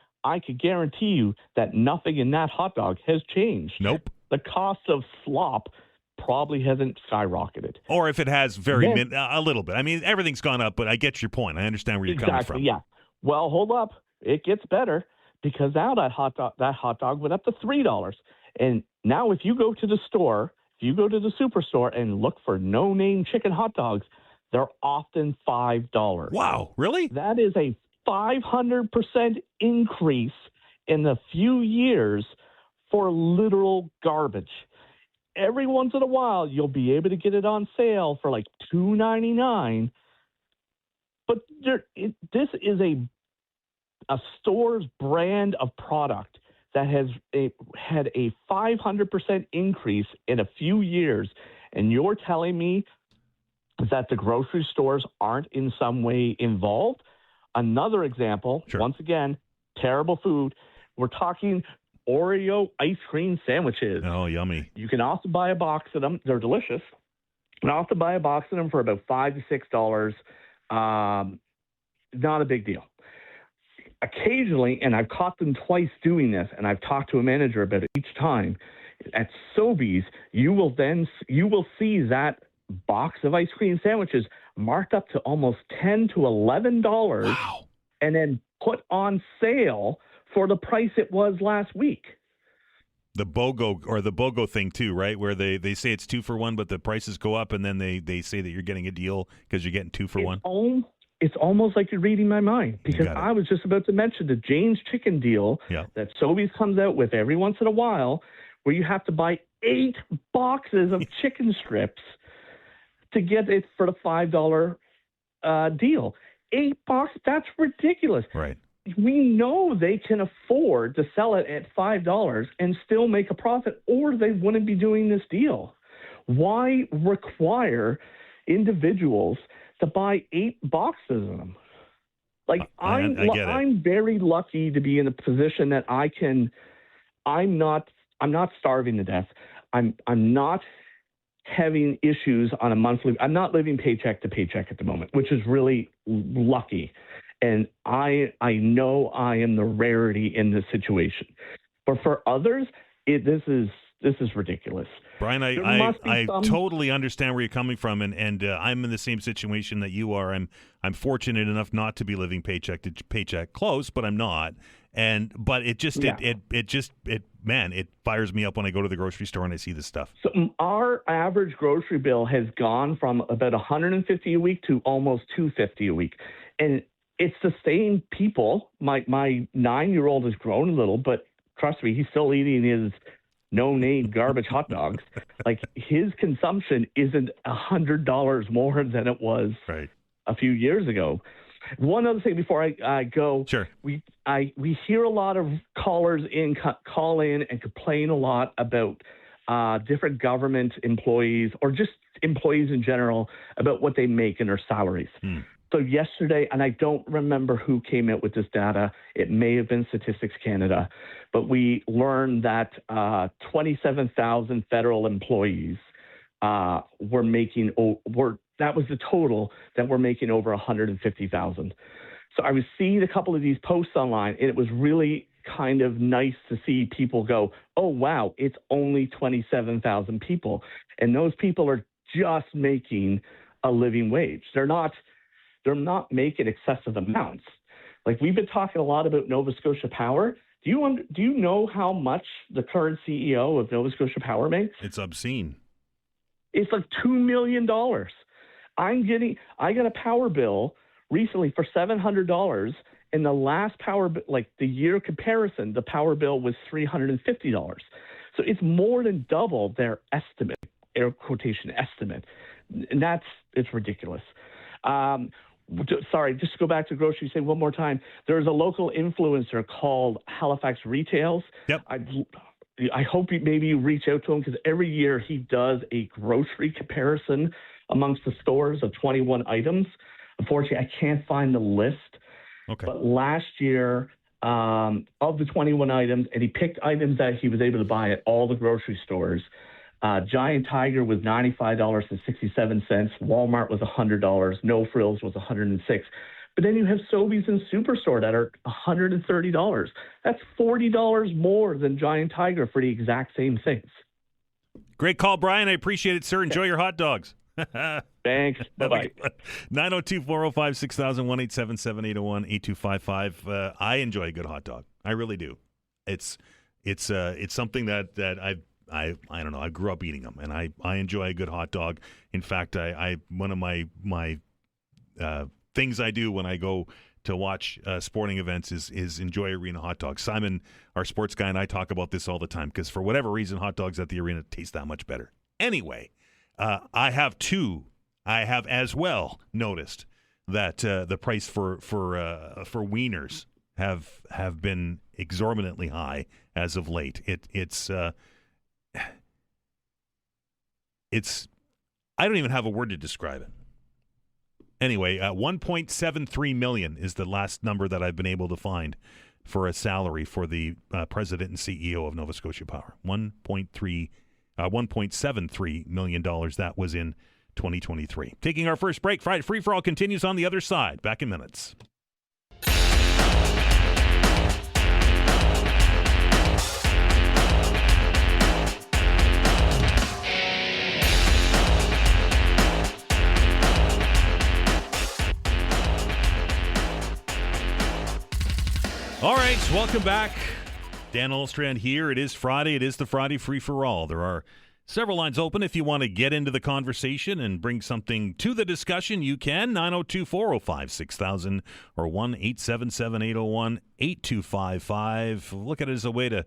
could guarantee you that nothing in that hot dog has changed. Nope. The cost of slop probably hasn't skyrocketed. Or if it has, a little bit. I mean, everything's gone up, but I get your point. I understand where you're coming from. Yeah. Well, hold up. It gets better because now that hot dog went up to $3. And now if you go to the store, if you go to the superstore and look for no-name chicken hot dogs, they're often $5. Wow, really? That is a 500% increase in a few years for literal garbage. Every once in a while, you'll be able to get it on sale for like $2.99. But this is a store's brand of product that has had a 500% increase in a few years. And you're telling me that the grocery stores aren't in some way involved? Another example, Once again, terrible food. We're talking Oreo ice cream sandwiches. Oh, yummy. You can also buy a box of them. They're delicious. You can also buy a box of them for about $5 to $6. Not a big deal. Occasionally, and I've caught them twice doing this, and I've talked to a manager about it each time, at Sobeys, you will see that box of ice cream sandwiches marked up to almost $10 to $11. Wow. And then put on sale for the price it was last week. The BOGO thing too, right? Where they say it's 2 for $1, but the prices go up, and then they say that you're getting a deal because you're getting 2 for $1. It's almost like you're reading my mind, because I was just about to mention the Jane's Chicken deal that Sobeys comes out with every once in a while, where you have to buy 8 boxes of chicken strips to get it for the $5 deal. 8 boxes, that's ridiculous. Right. We know they can afford to sell it at $5 and still make a profit, or they wouldn't be doing this deal. Why require individuals to buy 8 boxes of them? Like, I'm very lucky to be in a position that I'm not starving to death. I'm not having issues on a monthly. I'm not living paycheck to paycheck at the moment, which is really lucky. And I know I am the rarity in this situation. But for others, this is ridiculous. Brian, I totally understand where you're coming from, and I'm in the same situation that you are. I'm fortunate enough not to be living paycheck to paycheck, close, but I'm not. But it fires me up when I go to the grocery store and I see this stuff. So our average grocery bill has gone from about $150 a week to almost $250 a week, and it's the same people. My 9-year-old has grown a little, but trust me, he's still eating his no-name garbage hot dogs. Like, his consumption isn't $100 more than it was a few years ago. One other thing before I go. Sure. We hear a lot of callers call in and complain a lot about different government employees, or just employees in general, about what they make in their salaries. So yesterday, and I don't remember who came out with this data, it may have been Statistics Canada, but we learned that 27,000 federal employees were making, that was the total, that were making over $150,000. So I was seeing a couple of these posts online, and it was really kind of nice to see people go, oh, wow, it's only 27,000 people. And those people are just making a living wage. They're not making excessive amounts. Like, we've been talking a lot about Nova Scotia Power. Do you know how much the current CEO of Nova Scotia Power makes? It's obscene. It's like $2 million. I got a power bill recently for $700. In the last the year comparison, the power bill was $350. So it's more than double their estimate, air quotation estimate. And it's ridiculous. Sorry, just to go back to grocery, say one more time. There's a local influencer called Halifax Retails. Yep. I hope maybe you reach out to him, because every year he does a grocery comparison amongst the stores of 21 items. Unfortunately, I can't find the list. Okay. But last year, of the 21 items, and he picked items that he was able to buy at all the grocery stores. Giant Tiger was $95.67. Walmart was $100. No Frills was $106. But then you have Sobeys and Superstore that are $130. That's $40 more than Giant Tiger for the exact same things. Great call, Brian. I appreciate it, sir. Enjoy your hot dogs. Thanks. Bye-bye. 902-405-6000, 1-877-801-8255. I enjoy a good hot dog. I really do. It's something that I don't know. I grew up eating them, and I enjoy a good hot dog. In fact, I one of my things I do when I go to watch sporting events is enjoy arena hot dogs. Simon, our sports guy, and I talk about this all the time because for whatever reason, hot dogs at the arena taste that much better. Anyway, I have as well noticed that the price for wieners have been exorbitantly high as of late. It's I don't even have a word to describe it. Anyway, $1.73 million is the last number that I've been able to find for a salary for the president and CEO of Nova Scotia Power. $1.73 million. That was in 2023. Taking our first break. Friday Free For All continues on the other side. Back in minutes. All right, welcome back. Dan Olstrand here. It is Friday. It is the Friday Free For All. There are several lines open. If you want to get into the conversation and bring something to the discussion, you can. 902-405-6000 or 1-877-801-8255. Look at it as a way to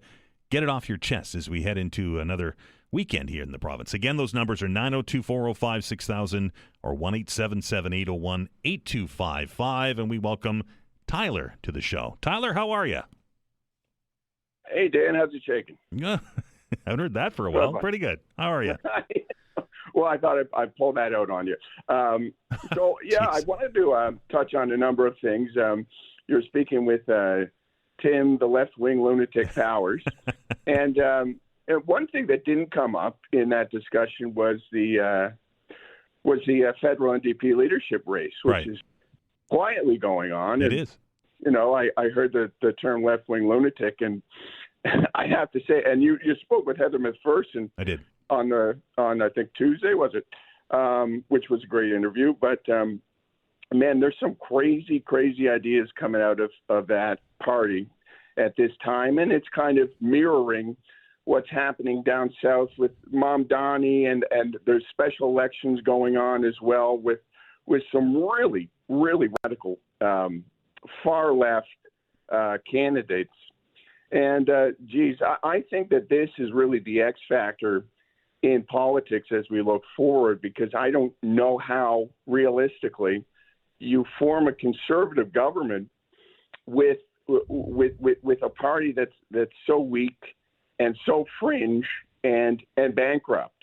get it off your chest as we head into another weekend here in the province. Again, those numbers are 902-405-6000 or 1-877-801-8255. And we welcome Tyler to the show. Tyler, how are you? Hey, Dan, how's it shaking? I haven't heard that for a while. Pretty good. How are you? Well, I thought I'd pull that out on you. So, yeah, I wanted to touch on a number of things. You're speaking with Tim, the left-wing lunatic Powers. And one thing that didn't come up in that discussion was the federal NDP leadership race, which is quietly going on. It is. You know, I heard the term left-wing lunatic, and I have to say, and you spoke with Heather McPherson. I did. On I think Tuesday, was it? Which was a great interview. But, man, there's some crazy ideas coming out of that party at this time, and it's kind of mirroring what's happening down south with Mamdani, and there's special elections going on as well with some really radical far left candidates. And, I think that this is really the X factor in politics as we look forward, because I don't know how realistically you form a conservative government with a party that's so weak and so fringe and bankrupt.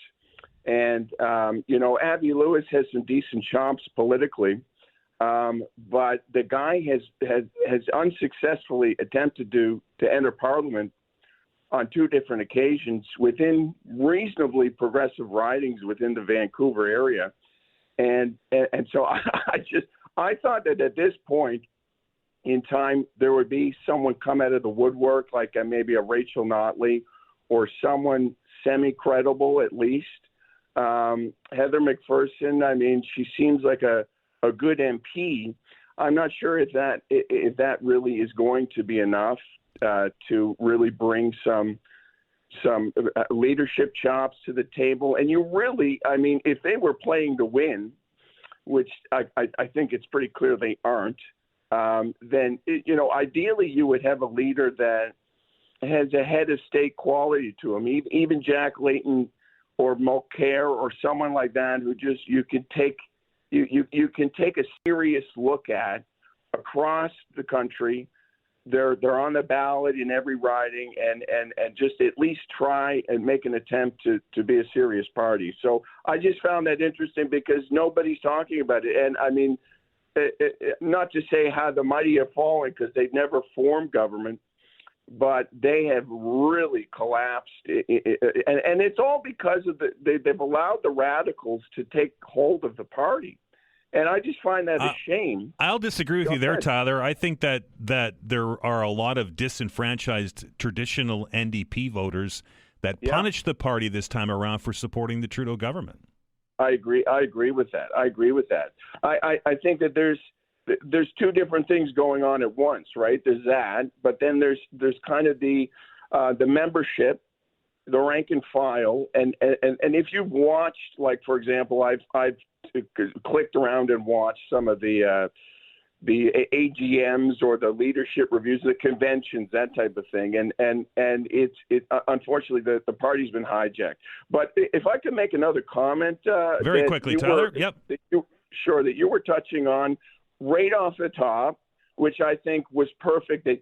And, Abby Lewis has some decent chops politically, but the guy has unsuccessfully attempted to enter Parliament on two different occasions within reasonably progressive ridings within the Vancouver area. And so I thought that at this point in time, there would be someone come out of the woodwork, like maybe a Rachel Notley or someone semi-credible at least. Heather McPherson, I mean, she seems like a good MP. I'm not sure if that really is going to be enough to really bring some leadership chops to the table. And you really, I mean, if they were playing to win, which I think it's pretty clear they aren't, then, ideally you would have a leader that has a head of state quality to him, even Jack Layton or Mulcair or someone like that, who just you can take a serious look at across the country. They're on the ballot in every riding, and just at least try and make an attempt to be a serious party. So I just found that interesting because nobody's talking about it. And I mean, not to say how the mighty have fallen, because they've never formed government, but they have really collapsed. And it's all because of they've allowed the radicals to take hold of the party. And I just find that a shame. I'll disagree with you there, Tyler. I think that there are a lot of disenfranchised traditional NDP voters that punish the party this time around for supporting the Trudeau government. I agree with that. I think that there's two different things going on at once, right? There's that, but then there's kind of the membership, the rank and file, and if you've watched, like, for example, I've clicked around and watched some of the AGMs or the leadership reviews, the conventions, that type of thing, and it's unfortunately the party's been hijacked. But if I could make another comment, very quickly, Tyler. That you were touching on right off the top, which I think was perfect that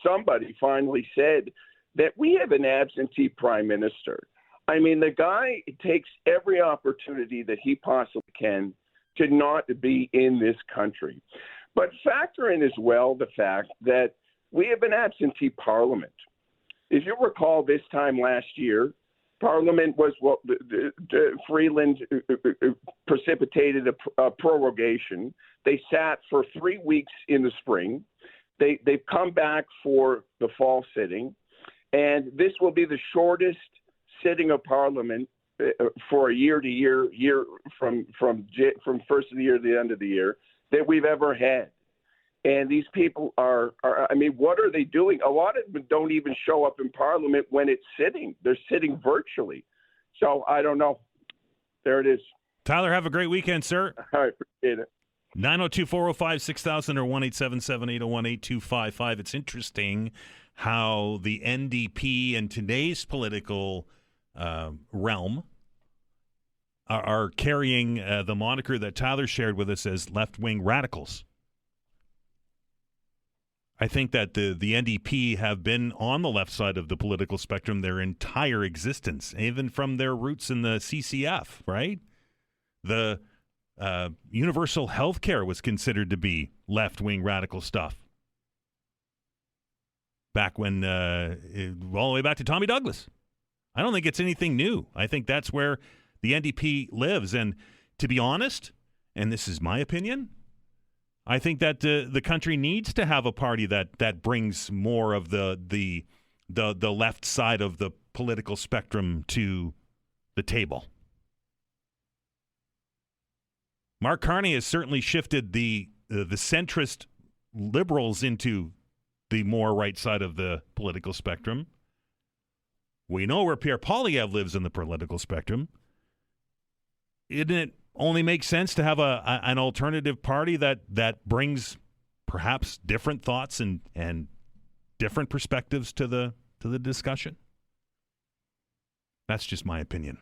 somebody finally said that we have an absentee prime minister. I mean, the guy takes every opportunity that he possibly can to not be in this country. But factor in as well the fact that we have an absentee parliament. If you recall, this time last year, Parliament was Freeland precipitated a prorogation. They sat for 3 weeks in the spring. They've come back for the fall sitting, and this will be the shortest sitting of Parliament for a year from first of the year to the end of the year that we've ever had. And these people are I mean, what are they doing? A lot of them don't even show up in Parliament when it's sitting. They're sitting virtually. So I don't know. There it is. Tyler, have a great weekend, sir. All right, appreciate it. 902-405-6000 or 1-877-801-8255. It's interesting how the NDP and today's political realm are carrying the moniker that Tyler shared with us as left-wing radicals. I think that the NDP have been on the left side of the political spectrum their entire existence, even from their roots in the CCF, right? The universal health care was considered to be left-wing radical stuff. Back when, all the way back to Tommy Douglas. I don't think it's anything new. I think that's where the NDP lives. And to be honest, and this is my opinion, I think that the country needs to have a party that brings more of the left side of the political spectrum to the table. Mark Carney has certainly shifted the centrist liberals into the more right side of the political spectrum. We know where Pierre Poilievre lives in the political spectrum. Isn't it only makes sense to have an alternative party that brings perhaps different thoughts and different perspectives to the discussion? That's just my opinion.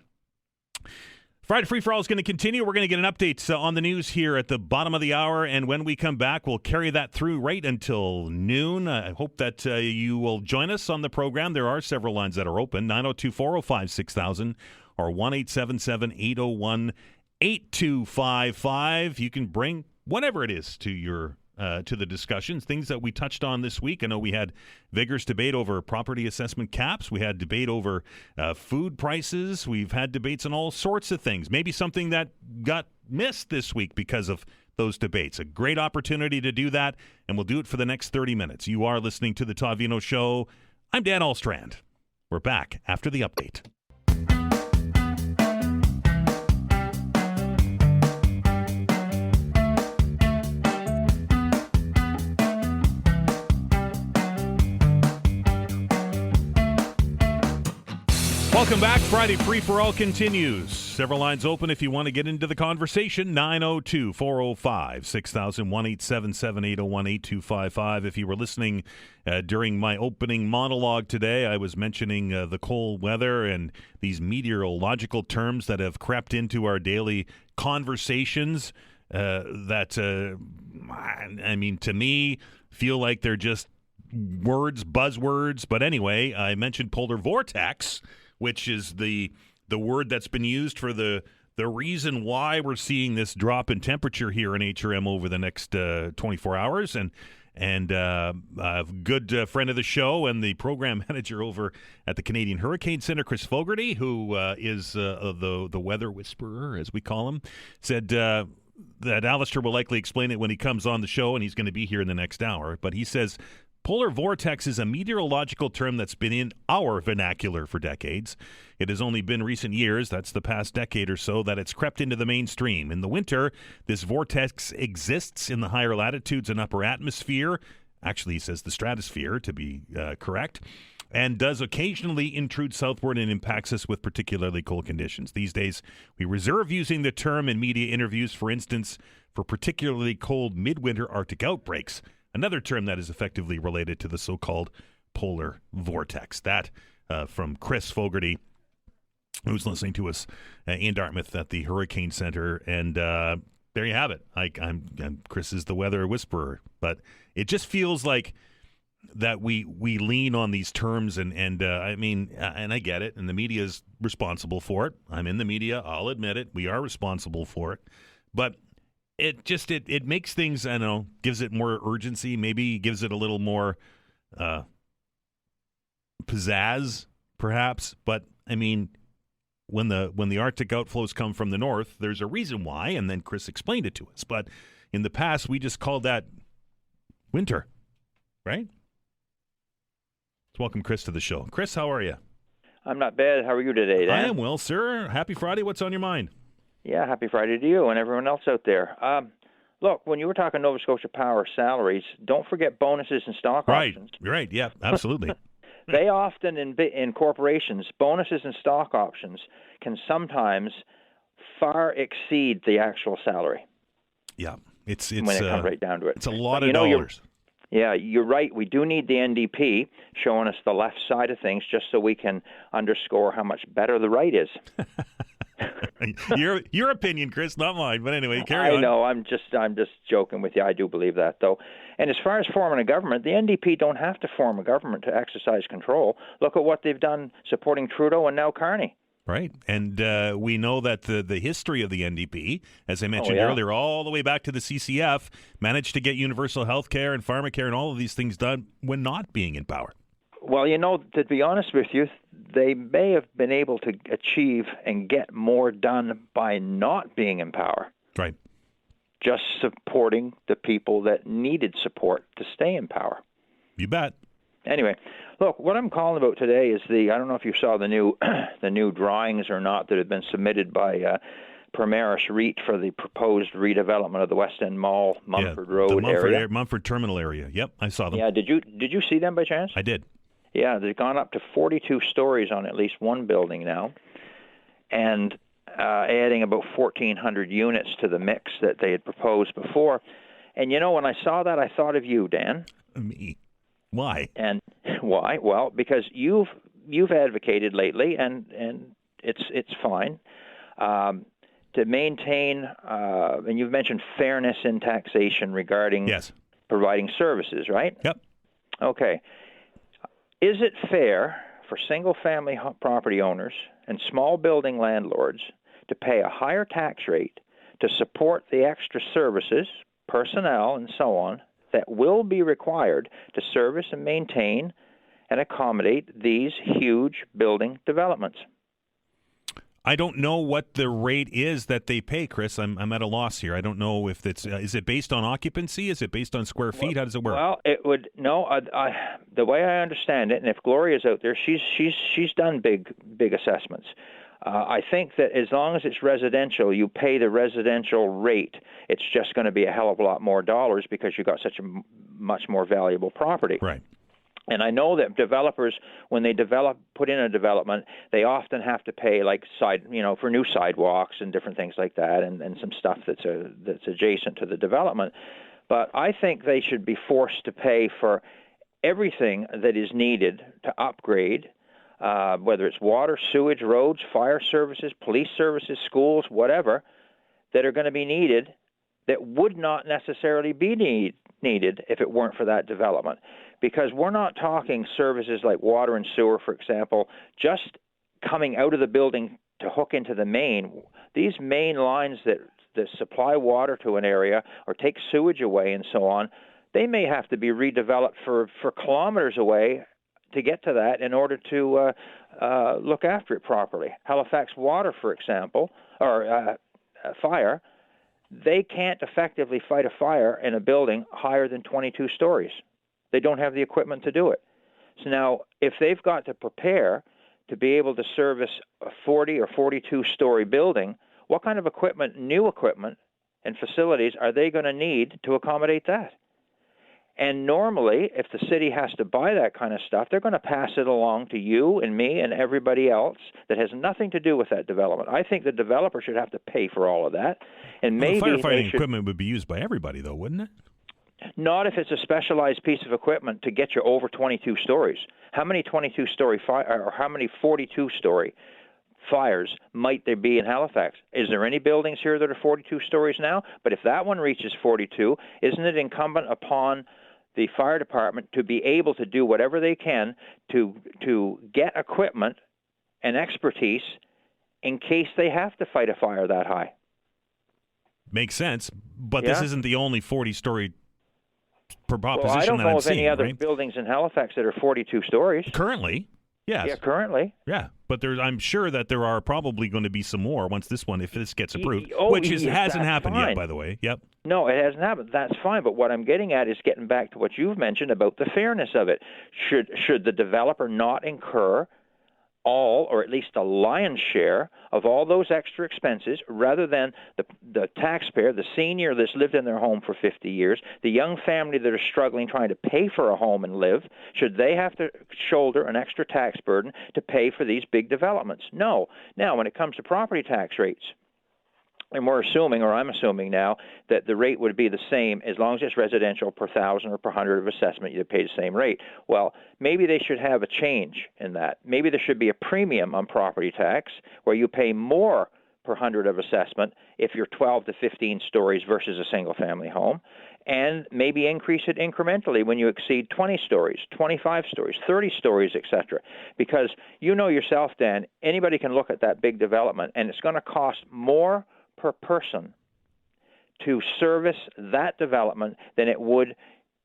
Friday Free For All is going to continue. We're going to get an update on the news here at the bottom of the hour, and when we come back, we'll carry that through right until noon. I hope that you will join us on the program. There are several lines that are open, 902-405-6000 or 1-877-801-8255. You can bring whatever it is to your to the discussions, things that we touched on this week. I know we had vigorous debate over property assessment caps. We had debate over food prices. We've had debates on all sorts of things. Maybe something that got missed this week because of those debates. A great opportunity to do that, and we'll do it for the next 30 minutes. You are listening to The Todd Veinotte Show. I'm Dan Alstrand. We're back after the update. Welcome back. Friday Free For All continues. Several lines open if you want to get into the conversation. 902-405-6000, 1-877-801-8255. If you were listening during my opening monologue today, I was mentioning the cold weather and these meteorological terms that have crept into our daily conversations that, I mean, to me, feel like they're just words, buzzwords. But anyway, I mentioned polar vortex, which is the word that's been used for the reason why we're seeing this drop in temperature here in HRM over the next 24 hours. And a good friend of the show and the program manager over at the Canadian Hurricane Center, Chris Fogarty, who is the weather whisperer, as we call him, said that Allister will likely explain it when he comes on the show, and he's going to be here in the next hour. But he says polar vortex is a meteorological term that's been in our vernacular for decades. It has only been recent years, that's the past decade or so, that it's crept into the mainstream. In the winter, this vortex exists in the higher latitudes and upper atmosphere. Actually, he says the stratosphere, to be correct, and does occasionally intrude southward and impacts us with particularly cold conditions. These days, we reserve using the term in media interviews, for instance, for particularly cold midwinter Arctic outbreaks, another term that is effectively related to the so-called polar vortex. That from Chris Fogarty, who's listening to us in Dartmouth at the Hurricane Center. And there you have it. I'm Chris is the weather whisperer. But it just feels like that we lean on these terms, and I mean, and I get it, and the media is responsible for it. I'm in the media, I'll admit it. We are responsible for it. But it just it makes things, I don't know, gives it more urgency, maybe gives it a little more pizzazz, perhaps. But I mean, when the Arctic outflows come from the north, there's a reason why, and then Chris explained it to us. But in the past, we just called that winter, right? Let's welcome Chris to the show. Chris, how are you? I'm not bad. How are you today, Dan? I am well, sir. Happy Friday. What's on your mind? Yeah, happy Friday to you and everyone else out there. Look, when you were talking Nova Scotia Power salaries, don't forget bonuses and stock options. Right. Yeah, absolutely. They often, in corporations, bonuses and stock options can sometimes far exceed the actual salary. Yeah, it's when it comes right down to it. It's a lot of dollars. You're right. We do need the NDP showing us the left side of things just so we can underscore how much better the right is. Your opinion, Chris, not mine. But anyway, carry on. I know. I'm just joking with you. I do believe that, though. And as far as forming a government, the NDP don't have to form a government to exercise control. Look at what they've done supporting Trudeau and now Carney. Right. And we know that the history of the NDP, as I mentioned earlier, all the way back to the CCF, managed to get universal health care and pharmacare and all of these things done when not being in power. Well, to be honest with you, they may have been able to achieve and get more done by not being in power. Right. Just supporting the people that needed support to stay in power. You bet. Anyway, look, what I'm calling about today is I don't know if you saw the new drawings or not that have been submitted by Primaris REIT for the proposed redevelopment of the West End Mall, Mumford Road area. Mumford Terminal area. Yep, I saw them. Yeah, did you see them by chance? I did. Yeah, they've gone up to 42 stories on at least one building now, and adding about 1,400 units to the mix that they had proposed before. And when I saw that, I thought of you, Dan. Me? Why? And why? Well, because you've advocated lately, and it's fine to maintain. And you've mentioned fairness in taxation regarding providing services, right? Yep. Okay. Is it fair for single-family property owners and small building landlords to pay a higher tax rate to support the extra services, personnel, and so on that will be required to service and maintain and accommodate these huge building developments? I don't know what the rate is that they pay, Chris. I'm at a loss here. I don't know if it's is it based on occupancy? Is it based on square feet? How does it work? Well, it would the way I understand it, and if Gloria's out there, she's done big assessments. I think that as long as it's residential, you pay the residential rate. It's just going to be a hell of a lot more dollars because you've got such a much more valuable property. Right. And I know that developers, when they put in a development, they often have to pay for new sidewalks and different things like that, and some stuff that's adjacent to the development. But I think they should be forced to pay for everything that is needed to upgrade, whether it's water, sewage, roads, fire services, police services, schools, whatever, that are going to be needed that would not necessarily be needed if it weren't for that development. Because we're not talking services like water and sewer, for example, just coming out of the building to hook into the main. These main lines that supply water to an area or take sewage away and so on, they may have to be redeveloped for kilometers away to get to that in order to look after it properly. Halifax Water, for example, or fire, they can't effectively fight a fire in a building higher than 22 stories. They don't have the equipment to do it. So now, if they've got to prepare to be able to service a 40 or 42-story building, what kind of equipment, new equipment and facilities are they going to need to accommodate that? And normally, if the city has to buy that kind of stuff, they're going to pass it along to you and me and everybody else that has nothing to do with that development. I think the developer should have to pay for all of that. And maybe the firefighting equipment would be used by everybody, though, wouldn't it? Not if it's a specialized piece of equipment to get you over 22 stories. How many 22-story or how many 42-story fires might there be in Halifax? Is there any buildings here that are 42 stories now? But if that one reaches 42, isn't it incumbent upon the fire department to be able to do whatever they can to get equipment and expertise in case they have to fight a fire that high? Makes sense, but this isn't the only 40-story proposition I don't know of any other right? buildings in Halifax that are 42 stories. Currently, yes. Yeah, currently. Yeah, but I'm sure that there are probably going to be some more once if this gets approved, hasn't happened yet, by the way. Yep. No, it hasn't happened. That's fine. But what I'm getting at is getting back to what you've mentioned about the fairness of it. Should the developer not incur all, or at least a lion's share of all those extra expenses, rather than the taxpayer, the senior that's lived in their home for 50 years, the young family that are struggling trying to pay for a home and live, should they have to shoulder an extra tax burden to pay for these big developments? No. Now, when it comes to property tax rates, and we're assuming, or I'm assuming now, that the rate would be the same as long as it's residential per 1,000 or per 100 of assessment, you pay the same rate. Well, maybe they should have a change in that. Maybe there should be a premium on property tax where you pay more per 100 of assessment if you're 12 to 15 stories versus a single-family home, and maybe increase it incrementally when you exceed 20 stories, 25 stories, 30 stories, etc. Because you know yourself, Dan, anybody can look at that big development, and it's going to cost more per person to service that development than it would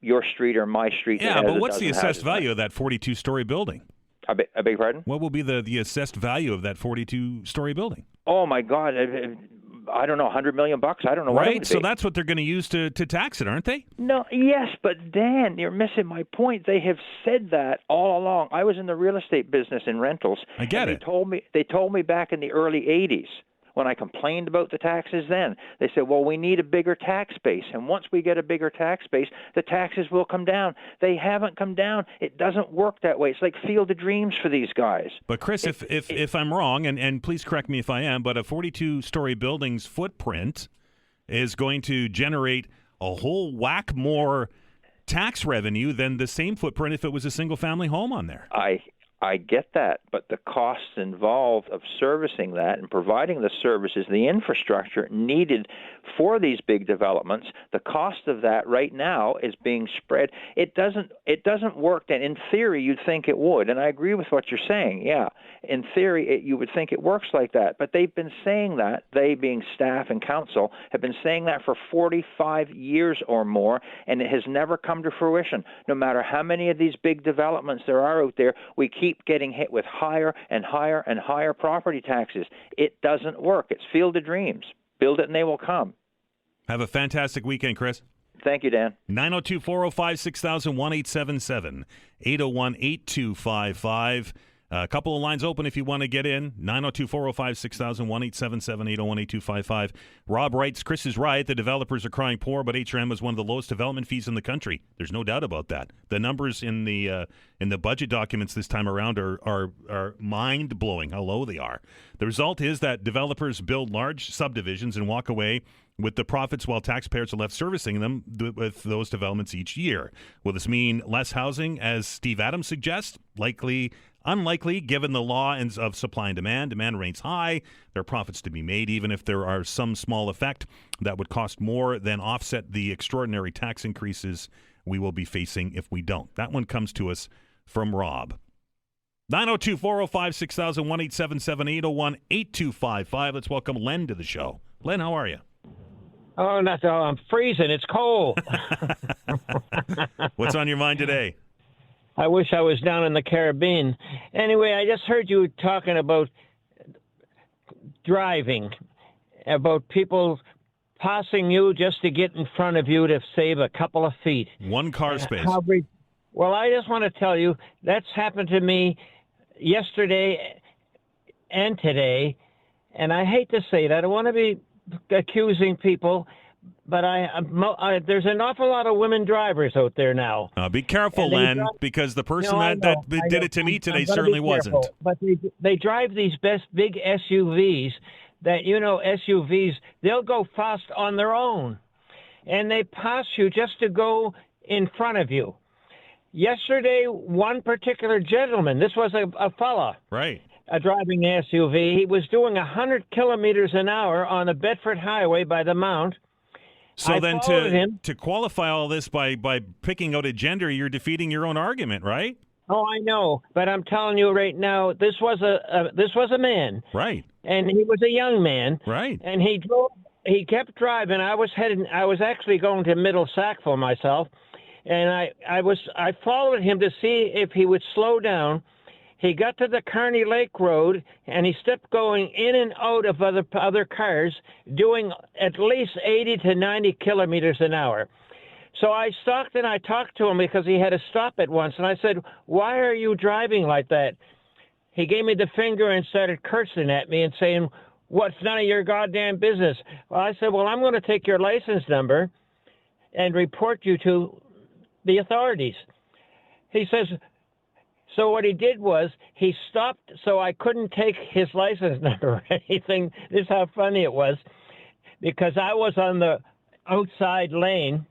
your street or my street. Yeah, but what's the assessed value of that 42-story building? I beg your pardon? What will be the assessed value of that 42-story building? Oh, my God. I don't know, $100 million? I don't know what it would be. So that's what they're going to use to tax it, aren't they? No, yes, but Dan, you're missing my point. They have said that all along. I was in the real estate business in rentals. I get it. They told me back in the early 80s, when I complained about the taxes then, they said, well, we need a bigger tax base. And once we get a bigger tax base, the taxes will come down. They haven't come down. It doesn't work that way. It's like Field of Dreams for these guys. But, Chris, if I'm wrong, and please correct me if I am, but a 42-story building's footprint is going to generate a whole whack more tax revenue than the same footprint if it was a single-family home on there. I get that, but the costs involved of servicing that and providing the services, the infrastructure needed for these big developments, the cost of that right now is being spread. It doesn't work. And in theory, you'd think it would, and I agree with what you're saying. Yeah, in theory, you would think it works like that, but they've been saying that, they being staff and council, have been saying that for 45 years or more, and it has never come to fruition. No matter how many of these big developments there are out there, we keep getting hit with higher and higher and higher property taxes. It doesn't work. It's Field of Dreams. Build it and they will come. Have a fantastic weekend, Chris. Thank you, Dan. 902-405-6000, 1-877-801-8255. A couple of lines open if you want to get in. 902-405-6000, 1-877-801-8255. Rob writes, Chris is right. The developers are crying poor, but HRM is one of the lowest development fees in the country. There's no doubt about that. The numbers in the budget documents this time around are mind-blowing how low they are. The result is that developers build large subdivisions and walk away with the profits while taxpayers are left servicing them with those developments each year. Will this mean less housing, as Steve Adams suggests? Likely. Unlikely, given the law of supply and demand. Demand remains high. There are profits to be made, even if there are some small effect that would cost more than offset the extraordinary tax increases we will be facing if we don't. That one comes to us from Rob. 902-405-6000, 1-877-801-8255. Let's welcome Len to the show. Len, how are you? Oh, not all. I'm freezing. It's cold. What's on your mind today? I wish I was down in the Caribbean. Anyway, I just heard you talking about driving, about people passing you just to get in front of you to save a couple of feet. One car space. Well, I just want to tell you, that's happened to me yesterday and today, and I hate to say that. I don't want to be accusing people, but there's an awful lot of women drivers out there now. Be careful, Len, because the person that did it to me today certainly wasn't. But they drive these big SUVs that, SUVs, they'll go fast on their own, and they pass you just to go in front of you. Yesterday, one particular gentleman, this was a fella, right, driving an SUV. He was doing 100 kilometers an hour on the Bedford Highway by the Mount. So then to qualify all this by picking out a gender, you're defeating your own argument, right? Oh, I know, but I'm telling you right now, this was a man, right, and he was a young man, right, and he kept driving. I was actually going to Middle Sackville myself, and I followed him to see if he would slow down. He got to the Kearney Lake Road, and he kept going in and out of other cars, doing at least 80 to 90 kilometers an hour. So I stopped and I talked to him because he had to stop at once. And I said, "Why are you driving like that?" He gave me the finger and started cursing at me and saying, "What's none of your goddamn business?" Well, I said, "Well, I'm going to take your license number and report you to the authorities." He says, so what he did was he stopped so I couldn't take his license number or anything. This is how funny it was, because I was on the outside lane,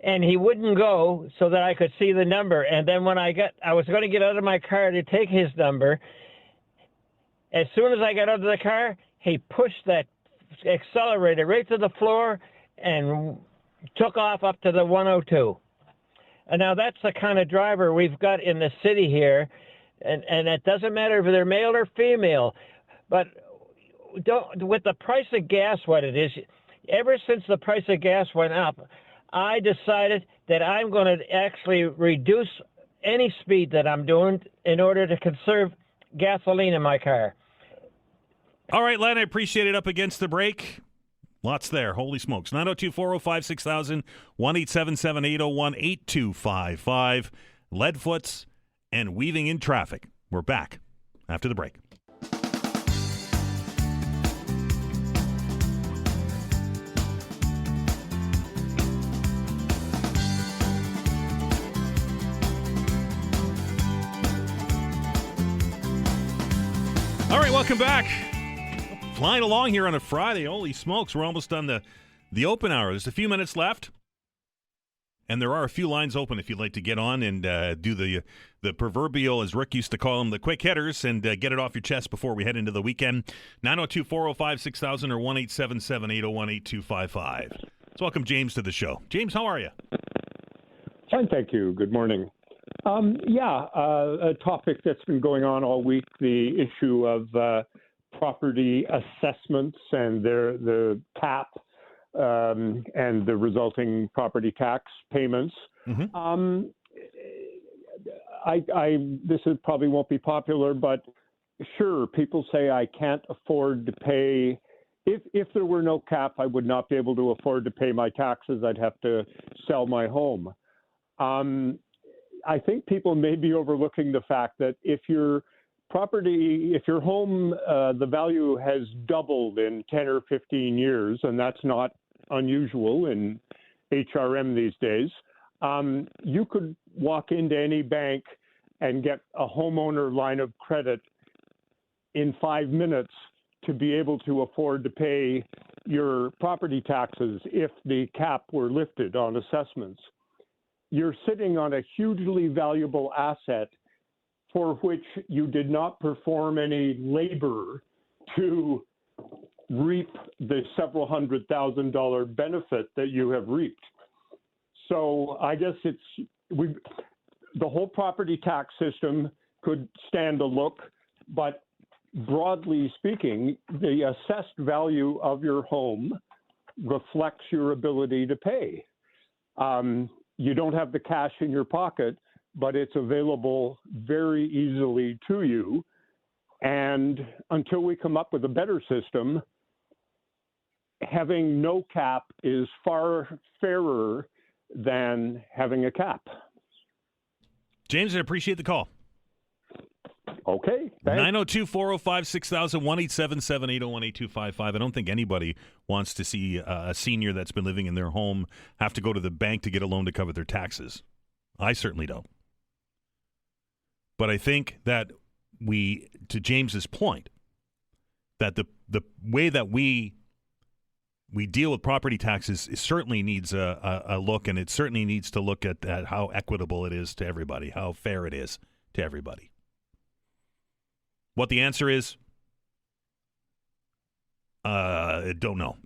and he wouldn't go so that I could see the number. And then when I was going to get out of my car to take his number. As soon as I got out of the car, he pushed that accelerator right to the floor and took off up to the 102. And now that's the kind of driver we've got in the city here. And it doesn't matter if they're male or female. But with the price of gas, what it is, ever since the price of gas went up, I decided that I'm going to actually reduce any speed that I'm doing in order to conserve gasoline in my car. All right, Len, I appreciate it. Up against the break. Lots there. Holy smokes. 902-405-6000, 1-877-801-8255. Leadfoots and weaving in traffic. We're back after the break. All right, welcome back. Flying along here on a Friday. Holy smokes, we're almost done the open hour. There's a few minutes left, and there are a few lines open if you'd like to get on and do the proverbial, as Rick used to call them, the quick hitters, and get it off your chest before we head into the weekend. 902-405-6000 or 1-877-801-8255. Let's welcome James to the show. James, how are you? Fine, thank you. Good morning. A topic that's been going on all week, the issue of property assessments and the cap and the resulting property tax payments. Mm-hmm. This probably won't be popular, but sure, people say I can't afford to pay. If there were no cap, I would not be able to afford to pay my taxes. I'd have to sell my home. I think people may be overlooking the fact that if your home, the value has doubled in 10 or 15 years, and that's not unusual in HRM these days, you could walk into any bank and get a homeowner line of credit in 5 minutes to be able to afford to pay your property taxes if the cap were lifted on assessments. You're sitting on a hugely valuable asset for which you did not perform any labor to reap the several $100,000 benefit that you have reaped. So I guess the whole property tax system could stand a look, but broadly speaking, the assessed value of your home reflects your ability to pay. You don't have the cash in your pocket, but it's available very easily to you. And until we come up with a better system, having no cap is far fairer than having a cap. James, I appreciate the call. Okay. 902-405-6000, 1-877-801-8255. I don't think anybody wants to see a senior that's been living in their home have to go to the bank to get a loan to cover their taxes. I certainly don't. But I think that to James's point, that the way that we deal with property taxes certainly needs a look, and it certainly needs to look at how equitable it is to everybody, how fair it is to everybody. What the answer is, I don't know.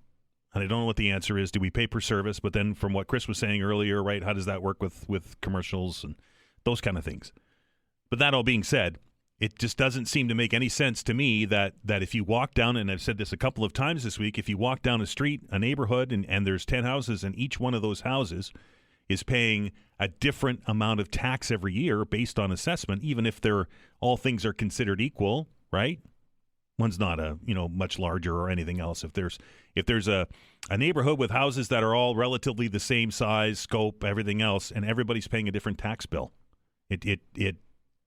And I don't know what the answer is. Do we pay per service? But then from what Chris was saying earlier, right, how does that work with commercials and those kind of things? But that all being said, it just doesn't seem to make any sense to me that if you walk down, and I've said this a couple of times this week, if you walk down a street, a neighborhood, and there's 10 houses, and each one of those houses is paying a different amount of tax every year based on assessment, even if all things are considered equal, right? One's not much larger or anything else. If there's a neighborhood with houses that are all relatively the same size, scope, everything else, and everybody's paying a different tax bill, it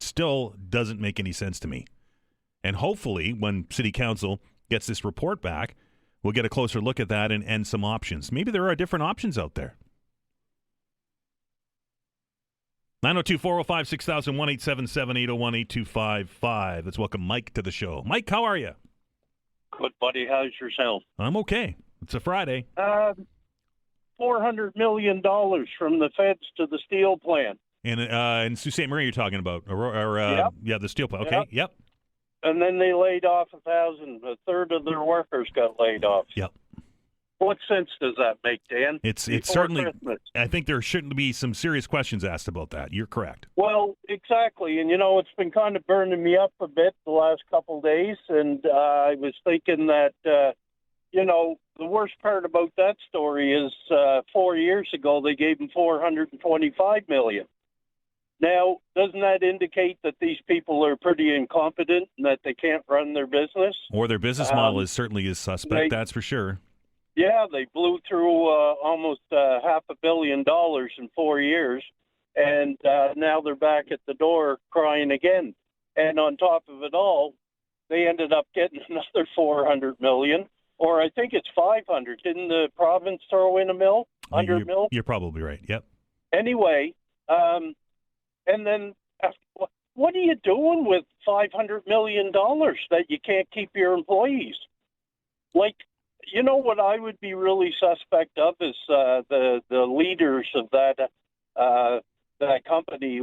still doesn't make any sense to me. And hopefully, when City Council gets this report back, we'll get a closer look at that and some options. Maybe there are different options out there. 902-405-6000, 1-877-801-8255. Let's welcome Mike to the show. Mike, how are you? Good, buddy. How's yourself? I'm okay. It's a Friday. $400 million from the feds to the steel plant. And in Sault Ste. Marie you're talking about? Yep. Yeah, the steel plant. Okay, yep. And then they laid off 1,000. A third of their workers got laid off. Yep. What sense does that make, Dan? It's certainly. Christmas. I think there shouldn't be some serious questions asked about that. You're correct. Well, exactly, and it's been kind of burning me up a bit the last couple of days, and I was thinking that the worst part about that story is 4 years ago they gave them $425 million. Now, doesn't that indicate that these people are pretty incompetent and that they can't run their business? Or their business model certainly is suspect. That's for sure. Yeah, they blew through almost $500 million in 4 years, and now they're back at the door crying again. And on top of it all, they ended up getting another $400 million, or I think it's $500. Didn't the province throw in $100 million? You're probably right. Yep. Anyway, and then what are you doing with $500 million that you can't keep your employees? What I would be really suspect of is the leaders of that company.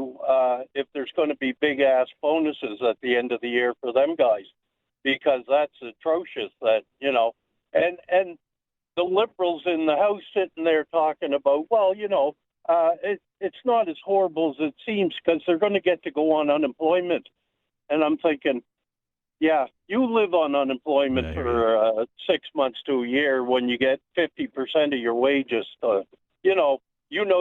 If there's going to be big ass bonuses at the end of the year for them guys, because that's atrocious. That and the Liberals in the House sitting there talking about, it's not as horrible as it seems because they're going to get to go on unemployment, and I'm thinking. Yeah, you live on unemployment for 6 months to a year when you get 50% of your wages. You know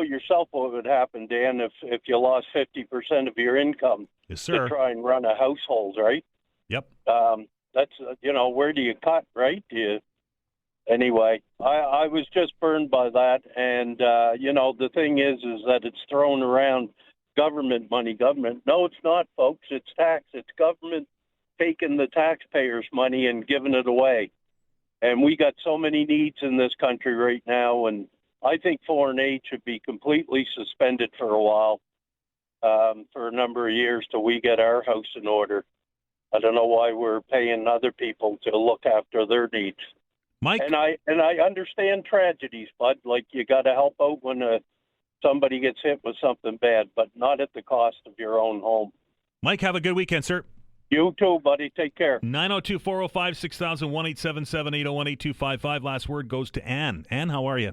yourself what would happen, Dan, if you lost 50% of your income yes, sir. To try and run a household, right? Yep. That's where do you cut, right? Anyway, I was just burned by that, and the thing is that it's thrown around government money. No, it's not, folks. It's tax. It's government. Taking the taxpayers' money and giving it away. And we got so many needs in this country right now, and I think foreign aid should be completely suspended for a while, for a number of years till we get our house in order. I don't know why we're paying other people to look after their needs. Mike? And I understand tragedies, bud. Like, you got to help out when somebody gets hit with something bad, but not at the cost of your own home. Mike, have a good weekend, sir. You too, buddy. Take care. 902-405-6000, 1-877-801-8255. Last word goes to Ann. Ann, how are you?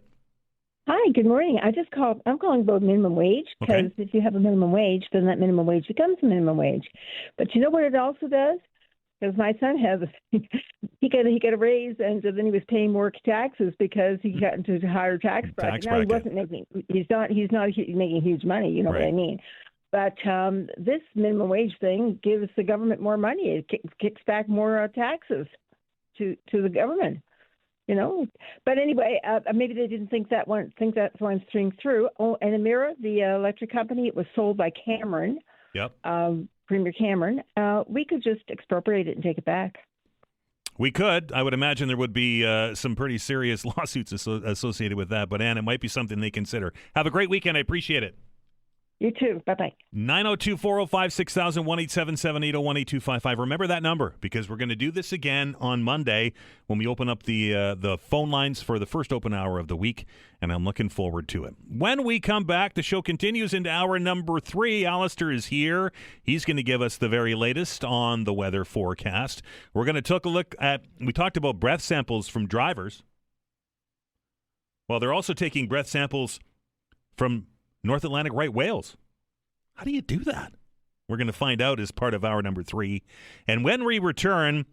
Hi, good morning. I just called. I'm calling about minimum wage because if you have a minimum wage, then that minimum wage becomes a minimum wage. But you know what it also does? Because my son has, he got a raise, and then he was paying more taxes because he got into a higher tax bracket. Now he wasn't making. He's not making huge money. You know what I mean? But this minimum wage thing gives the government more money. It kicks back more taxes to the government. you know. But anyway, maybe they didn't think that one through. Oh, and Emira, the electric company, it was sold by Cameron. Yep. Premier Cameron. We could just expropriate it and take it back. We could. I would imagine there would be some pretty serious lawsuits associated with that. But, Ann, it might be something they consider. Have a great weekend. I appreciate it. You too. Bye-bye. 902-405-6000, 1-877-801-8255. Remember that number, because we're going to do this again on Monday when we open up the phone lines for the first open hour of the week, and I'm looking forward to it. When we come back, the show continues into hour number 3. Allister is here. He's going to give us the very latest on the weather forecast. We're going to take a look at, we talked about breath samples from drivers. Well, they're also taking breath samples from North Atlantic right whales. How do you do that? We're going to find out as part of hour number 3. And when we return,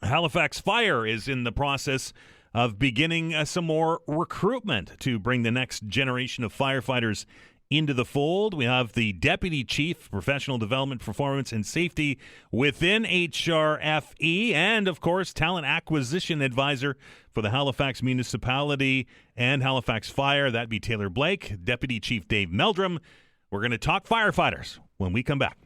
Halifax Fire is in the process of beginning some more recruitment to bring the next generation of firefighters into the fold. We have the Deputy Chief, Professional Development, Performance, and Safety within HRFE, and, of course, Talent Acquisition Advisor for the Halifax Municipality and Halifax Fire. That'd be Taylor Blake, Deputy Chief Dave Meldrum. We're going to talk firefighters when we come back.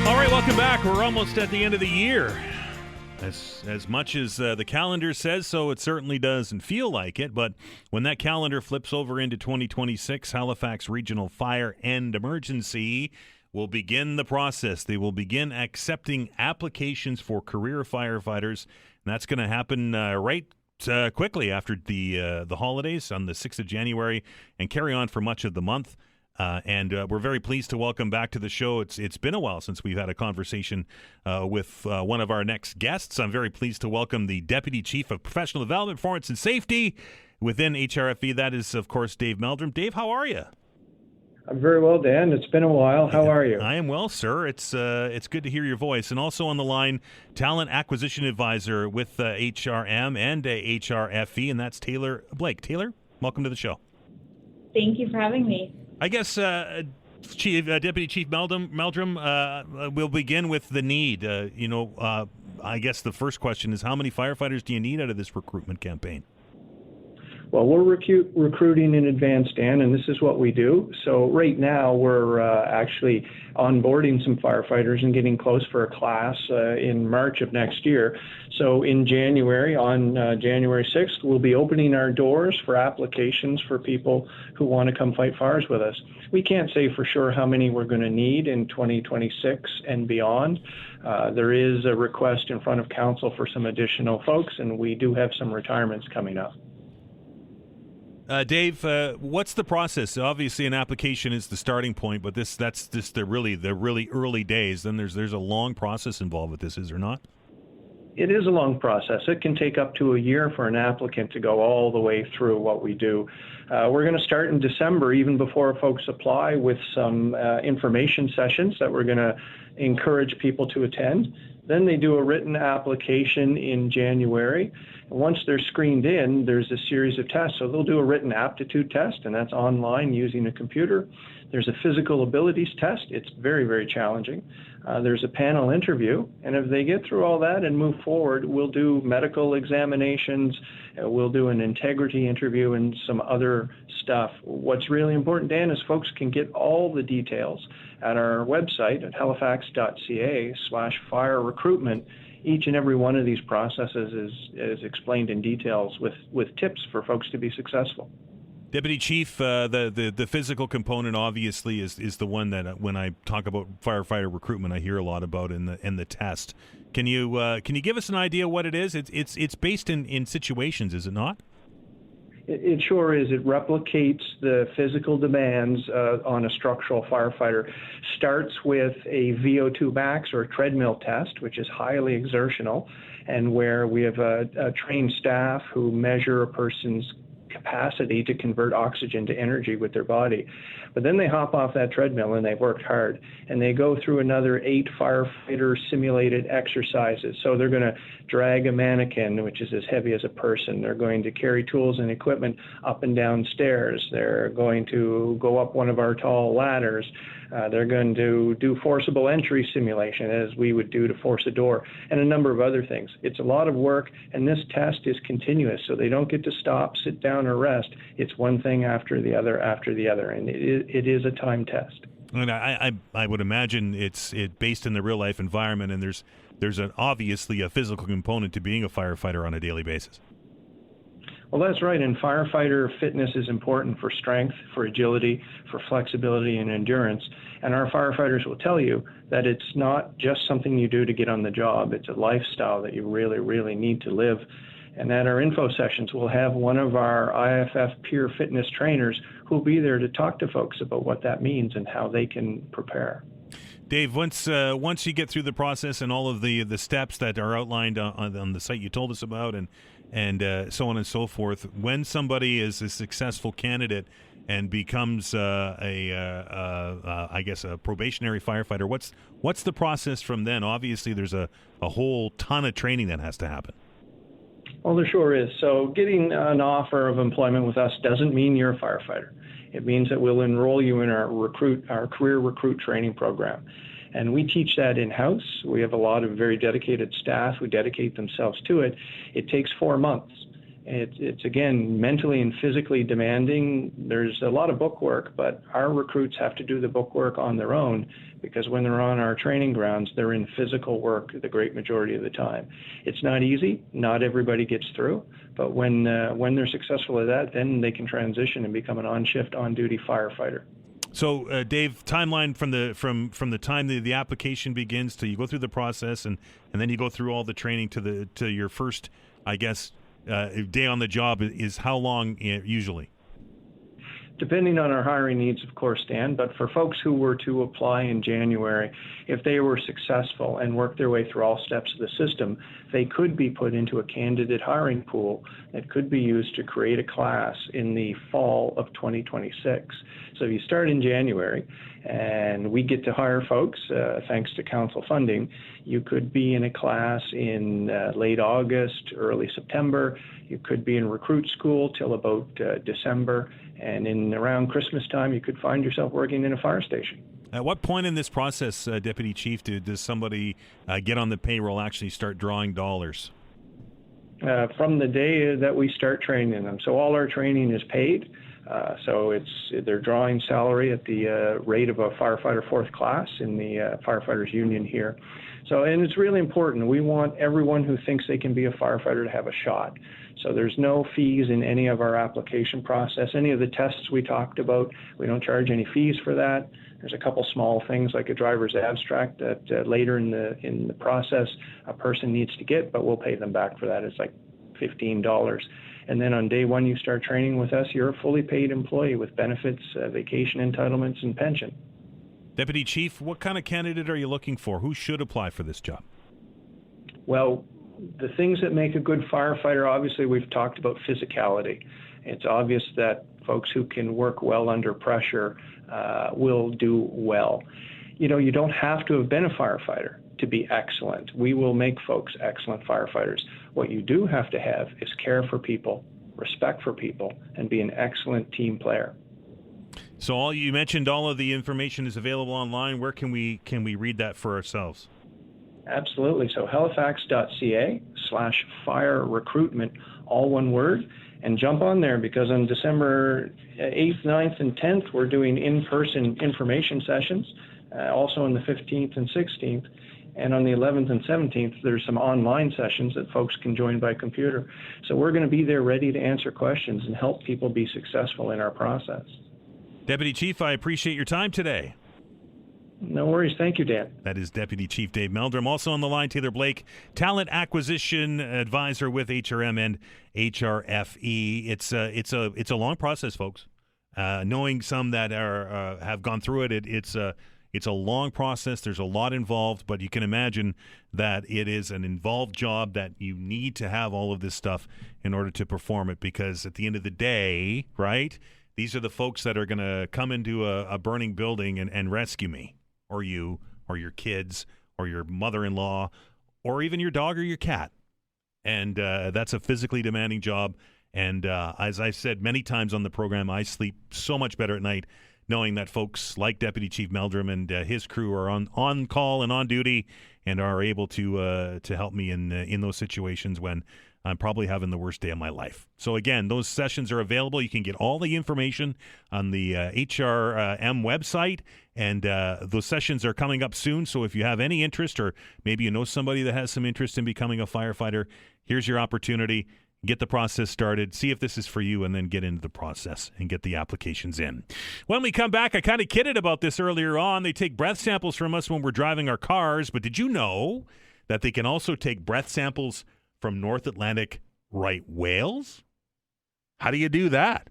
All right, welcome back. We're almost at the end of the year. As much as the calendar says so, it certainly doesn't feel like it. But when that calendar flips over into 2026, Halifax Regional Fire and Emergency will begin the process. They will begin accepting applications for career firefighters. And that's going to happen quickly after the holidays on the 6th of January and carry on for much of the month. And we're very pleased to welcome back to the show. It's been a while since we've had a conversation with one of our next guests. I'm very pleased to welcome the Deputy Chief of Professional Development, Performance, and Safety within HRFE. That is, of course, Dave Meldrum. Dave, how are you? I'm very well, Dan. It's been a while. How are you? I am well, sir. It's good to hear your voice. And also on the line, Talent Acquisition Advisor with HRM and HRFE, and that's Taylor Blake. Taylor, welcome to the show. Thank you for having me. I guess Deputy Chief Meldrum, we'll begin with the need. I guess the first question is, how many firefighters do you need out of this recruitment campaign? Well, we're recruiting in advance, Dan, and this is what we do. So right now we're actually onboarding some firefighters and getting close for a class in March of next year. So in January, on January 6th, we'll be opening our doors for applications for people who want to come fight fires with us. We can't say for sure how many we're going to need in 2026 and beyond. There is a request in front of council for some additional folks, and we do have some retirements coming up. Dave, what's the process? Obviously, an application is the starting point, but that's just the really early days. Then there's a long process involved with this, is there not? It is a long process. It can take up to a year for an applicant to go all the way through what we do. We're going to start in December, even before folks apply, with some information sessions that we're going to encourage people to attend. Then they do a written application in January. Once they're screened in, there's a series of tests. So they'll do a written aptitude test, and that's online using a computer. There's a physical abilities test. It's very, very challenging. There's a panel interview, and if they get through all that and move forward, we'll do medical examinations, we'll do an integrity interview and some other stuff. What's really important, Dan, is folks can get all the details at our website at halifax.ca/fire recruitment. Each and every one of these processes is explained in details with tips for folks to be successful. Deputy Chief, the physical component obviously is the one that when I talk about firefighter recruitment, I hear a lot about in the test. Can you give us an idea what it is? It's based in situations, is it not? It sure is. It replicates the physical demands on a structural firefighter. Starts with a VO2 max or a treadmill test, which is highly exertional, and where we have a trained staff who measure a person's capacity to convert oxygen to energy with their body. But then they hop off that treadmill and they've worked hard, and they go through another 8 firefighter simulated exercises. So they're going to drag a mannequin, which is as heavy as a person. They're going to carry tools and equipment up and down stairs. They're going to go up one of our tall ladders. They're going to do forcible entry simulation, as we would do to force a door, and a number of other things. It's a lot of work, and this test is continuous, so they don't get to stop, sit down, or rest. It's one thing after the other, and it is a time test. And I would imagine it's based in the real life environment, and there's obviously a physical component to being a firefighter on a daily basis. Well, that's right. And firefighter fitness is important for strength, for agility, for flexibility and endurance. And our firefighters will tell you that it's not just something you do to get on the job. It's a lifestyle that you really, really need to live. And at our info sessions, we'll have one of our IFF peer fitness trainers who'll be there to talk to folks about what that means and how they can prepare. Dave, once you get through the process and all of the steps that are outlined on the site you told us about and so on and so forth, when somebody is a successful candidate and becomes I guess a probationary firefighter, what's the process from then? Obviously, there's a whole ton of training that has to happen. Well, there sure is. So getting an offer of employment with us doesn't mean you're a firefighter. It means that we'll enroll you in our career recruit training program. And we teach that in-house. We have a lot of very dedicated staff who dedicate themselves to it. It takes 4 months. It's again, mentally and physically demanding. There's a lot of book work, but our recruits have to do the book work on their own, because when they're on our training grounds, they're in physical work the great majority of the time. It's not easy. Not everybody gets through. But when they're successful at that, then they can transition and become an on-shift, on-duty firefighter. So, Dave, timeline from the time the application begins to you go through the process and then you go through all the training to your first, I guess, day on the job is how long usually? Depending on our hiring needs, of course, Dan, but for folks who were to apply in January, if they were successful and worked their way through all steps of the system, they could be put into a candidate hiring pool that could be used to create a class in the fall of 2026. So if you start in January and we get to hire folks, thanks to council funding, you could be in a class in late August, early September. You could be in recruit school till about December. And in around Christmas time, you could find yourself working in a fire station. At what point in this process, Deputy Chief, does somebody get on the payroll, actually start drawing dollars? From the day that we start training them. So all our training is paid. So they're drawing salary at the rate of a firefighter fourth class in the firefighters union here. So, and it's really important. We want everyone who thinks they can be a firefighter to have a shot. So there's no fees in any of our application process. Any of the tests we talked about, we don't charge any fees for that. There's a couple small things like a driver's abstract that later in the process a person needs to get, but we'll pay them back for that. It's like $15. And then on day one you start training with us, you're a fully paid employee with benefits, vacation entitlements, and pension. Deputy Chief, what kind of candidate are you looking for? Who should apply for this job? Well, the things that make a good firefighter, obviously we've talked about physicality. It's obvious that folks who can work well under pressure will do well. You know, you don't have to have been a firefighter to be excellent. We will make folks excellent firefighters. What you do have to have is care for people, respect for people, and be an excellent team player. So you mentioned all of the information is available online. Where can we read that for ourselves? Absolutely. So halifax.ca/fire recruitment, all one word, and jump on there, because on December 8th, 9th, and 10th, we're doing in-person information sessions, also on the 15th and 16th. And on the 11th and 17th, there's some online sessions that folks can join by computer. So we're going to be there ready to answer questions and help people be successful in our process. Deputy Chief, I appreciate your time today. No worries. Thank you, Dan. That is Deputy Chief Dave Meldrum. Also on the line, Taylor Blake, Talent Acquisition Advisor with HRM and HRFE. It's a long process, folks. Knowing some that have gone through it, it's It's a long process. There's a lot involved, but you can imagine that it is an involved job that you need to have all of this stuff in order to perform it, because at the end of the day, right, these are the folks that are going to come into a burning building and rescue me or you or your kids or your mother-in-law or even your dog or your cat. And that's a physically demanding job. And as I've said many times on the program, I sleep so much better at night knowing that folks like Deputy Chief Meldrum and his crew are on call and on duty and are able to help me in those situations when I'm probably having the worst day of my life. So again, those sessions are available. You can get all the information on the HRM website, and those sessions are coming up soon. So if you have any interest, or maybe you know somebody that has some interest in becoming a firefighter, here's your opportunity. Get the process started, see if this is for you, and then get into the process and get the applications in. When we come back, I kind of kidded about this earlier on. They take breath samples from us when we're driving our cars, but did you know that they can also take breath samples from North Atlantic right whales? How do you do that?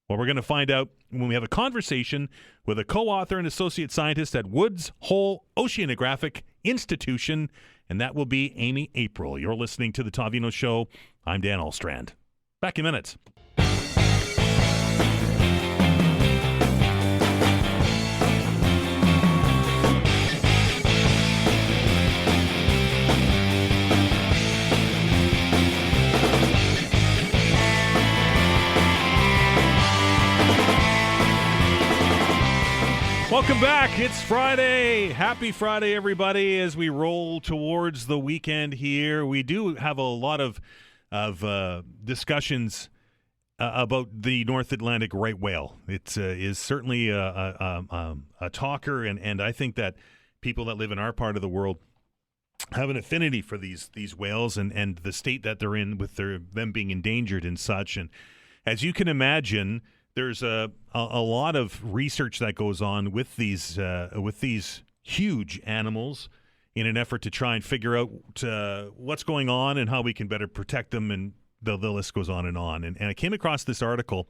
Well, we're going to find out when we have a conversation with a co-author and associate scientist at Woods Hole Oceanographic Institution, and that will be Amy Apprill. You're listening to The Todd Veinotte Show. I'm Dan Alstrand. Back in minutes. Welcome back. It's Friday. Happy Friday, everybody, as we roll towards the weekend here. We do have a lot of discussions about the North Atlantic right whale. It is certainly a talker, and I think that people that live in our part of the world have an affinity for these whales and the state that they're in with them being endangered and such. And as you can imagine, there's a lot of research that goes on with these huge animals in an effort to try and figure out what's going on and how we can better protect them, and the list goes on and on. And I came across this article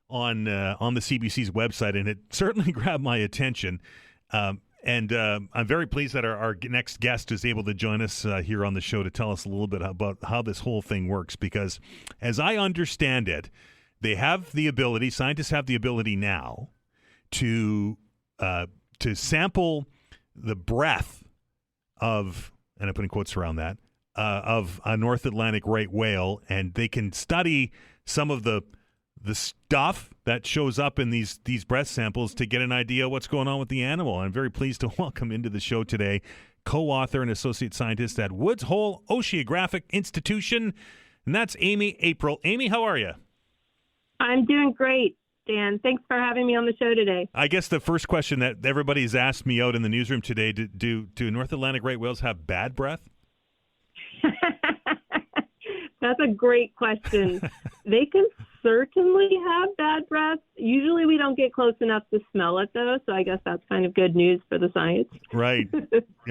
on the CBC's website, and it certainly grabbed my attention. And I'm very pleased that our next guest is able to join us here on the show to tell us a little bit about how this whole thing works, because as I understand it, scientists have the ability now to sample the breath of, and I'm putting quotes around that, of a North Atlantic right whale, and they can study some of the stuff that shows up in these breath samples to get an idea of what's going on with the animal. I'm very pleased to welcome into the show today co-author and associate scientist at Woods Hole Oceanographic Institution, and that's Amy Apprill. Amy, how are you? I'm doing great, Dan. Thanks for having me on the show today. I guess the first question that everybody's asked me out in the newsroom today, do North Atlantic right whales have bad breath? That's a great question. They can certainly have bad breath. Usually we don't get close enough to smell it, though, so I guess that's kind of good news for the science. Right.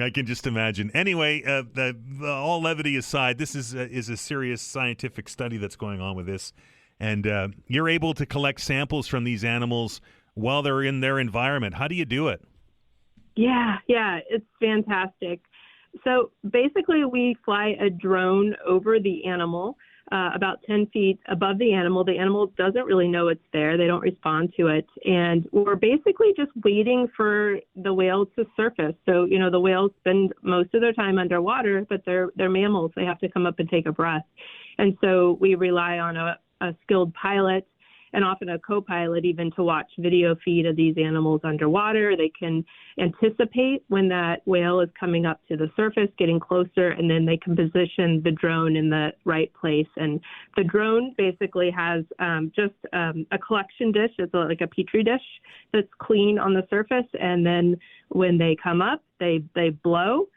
I can just imagine. Anyway, all levity aside, this is a serious scientific study that's going on with this. And you're able to collect samples from these animals while they're in their environment. How do you do it? Yeah, it's fantastic. So basically we fly a drone over the animal about 10 feet above the animal. The animal doesn't really know it's there. They don't respond to it. And we're basically just waiting for the whale to surface. So, the whales spend most of their time underwater, but they're mammals. They have to come up and take a breath. And so we rely on a skilled pilot and often a co-pilot even to watch video feed of these animals underwater. They can anticipate when that whale is coming up to the surface, getting closer, and then they can position the drone in the right place. And the drone basically has just a collection dish. It's like a petri dish that's clean on the surface. And then when they come up, they blow.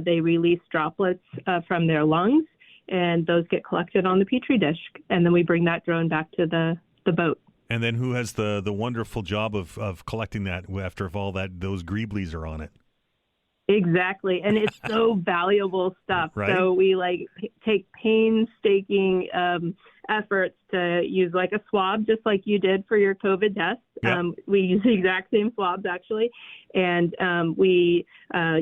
They release droplets from their lungs, and those get collected on the petri dish. And then we bring that drone back to the boat. And then who has the wonderful job of collecting that after all those greeblies are on it? Exactly. And it's so valuable stuff. Right. So we take painstaking efforts to use like a swab, just like you did for your COVID test. Yep. We use the exact same swabs actually. And we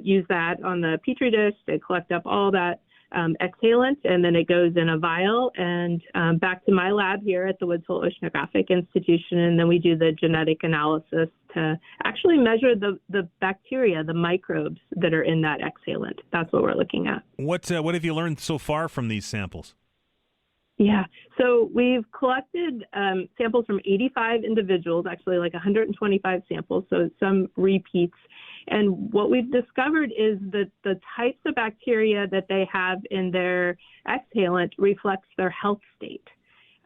use that on the Petri dish to collect up all that exhalant, and then it goes in a vial and back to my lab here at the Woods Hole Oceanographic Institution, and then we do the genetic analysis to actually measure the bacteria, the microbes that are in that exhalant. That's what we're looking at. What have you learned so far from these samples? Yeah, so we've collected samples from 85 individuals, actually like 125 samples, so some repeats. And what we've discovered is that the types of bacteria that they have in their exhalant reflects their health state.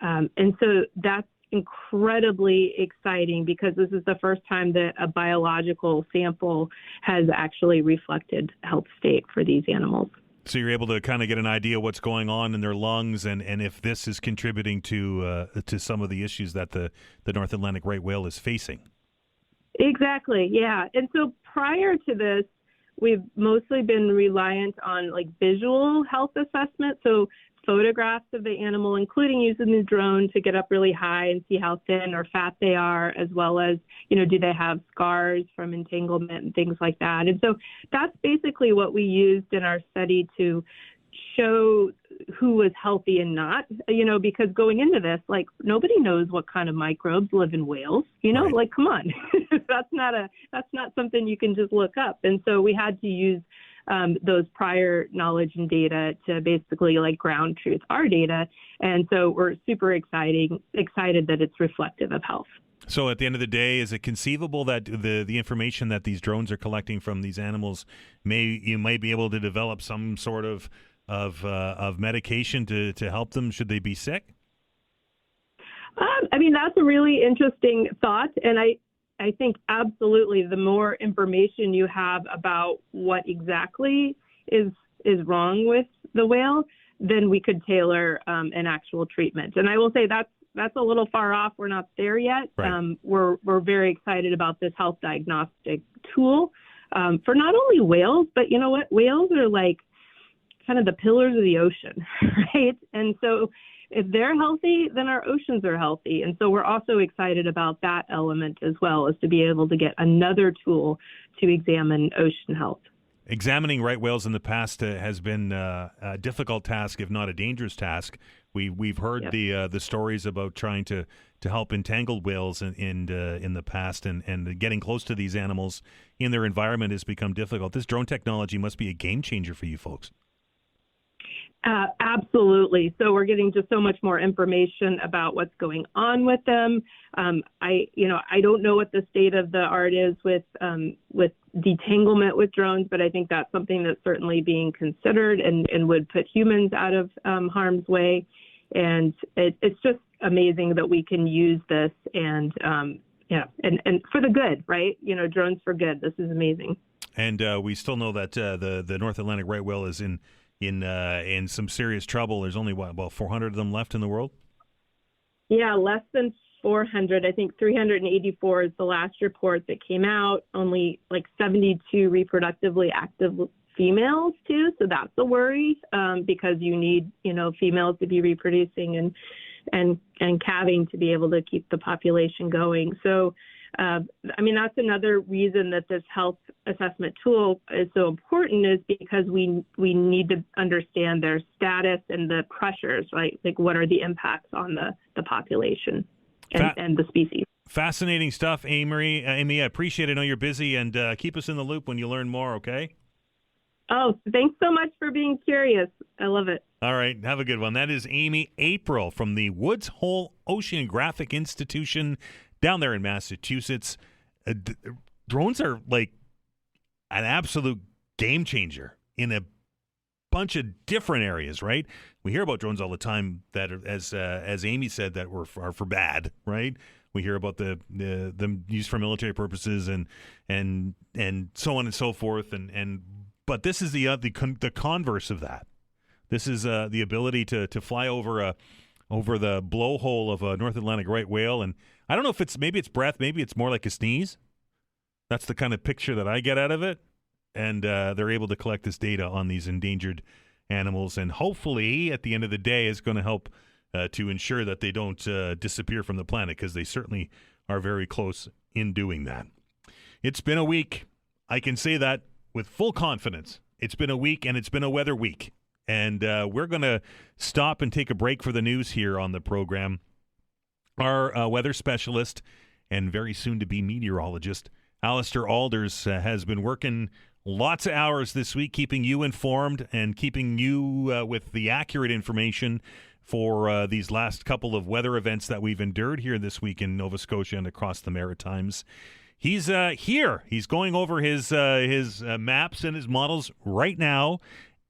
And so that's incredibly exciting because this is the first time that a biological sample has actually reflected health state for these animals. So you're able to kind of get an idea what's going on in their lungs and if this is contributing to some of the issues that the North Atlantic right whale is facing. Exactly, yeah. And so prior to this, we've mostly been reliant on like visual health assessment, so photographs of the animal, including using the drone to get up really high and see how thin or fat they are, as well as, do they have scars from entanglement and things like that. And so that's basically what we used in our study to show who was healthy and not, because going into this, like nobody knows what kind of microbes live in whales, Right. Like, come on, that's not something you can just look up. And so we had to use those prior knowledge and data to basically like ground truth our data. And so we're super excited that it's reflective of health. So at the end of the day, is it conceivable that the information that these drones are collecting from these animals you might be able to develop some sort of medication to help them should they be sick? That's a really interesting thought. And I think absolutely the more information you have about what exactly is wrong with the whale, then we could tailor an actual treatment. And I will say that's a little far off. We're not there yet. Right. We're very excited about this health diagnostic tool for not only whales, but you know what? Whales are like kind of the pillars of the ocean, right? And so if they're healthy, then our oceans are healthy. And so we're also excited about that element as well, as to be able to get another tool to examine ocean health. Examining right whales in the past has been a difficult task, if not a dangerous task. We've heard the stories about trying to help entangled whales in the past, and getting close to these animals in their environment has become difficult. This drone technology must be a game changer for you folks. Absolutely. So we're getting just so much more information about what's going on with them. I don't know what the state of the art is with detanglement with drones, but I think that's something that's certainly being considered and would put humans out of harm's way. And it's just amazing that we can use this and for the good, right? Drones for good. This is amazing. And we still know that the North Atlantic right whale is in some serious trouble. There's only about 400 of them left in the world? Yeah, less than 400. I think 384 is the last report that came out. Only like 72 reproductively active females too. So that's a worry because you need, females to be reproducing and calving to be able to keep the population going. So that's another reason that this health assessment tool is so important, is because we need to understand their status and the pressures, right? Like what are the impacts on the population and the species. Fascinating stuff, Amy. Amy, I appreciate it. I know you're busy, and keep us in the loop when you learn more, okay? Oh, thanks so much for being curious. I love it. All right, have a good one. That is Amy Apprill from the Woods Hole Oceanographic Institution down there in Massachusetts. Drones are like an absolute game changer in a bunch of different areas, right? We hear about drones all the time that are, as Amy said, that are for bad, right? We hear about them used for military purposes and so on and so forth, but this is the converse of that. This is the ability to fly over the blowhole of a North Atlantic right whale, and I don't know if maybe it's breath, maybe it's more like a sneeze. That's the kind of picture that I get out of it. and they're able to collect this data on these endangered animals, and hopefully at the end of the day is going to help to ensure that they don't disappear from the planet, because they certainly are very close in doing that. It's been a week. I can say that with full confidence. It's been a week, and it's been a weather week. And we're going to stop and take a break for the news here on the program. Our weather specialist and very soon to be meteorologist, Allister Aalders, has been working lots of hours this week, keeping you informed and keeping you with the accurate information for these last couple of weather events that we've endured here this week in Nova Scotia and across the Maritimes. He's here. He's going over his maps and his models right now,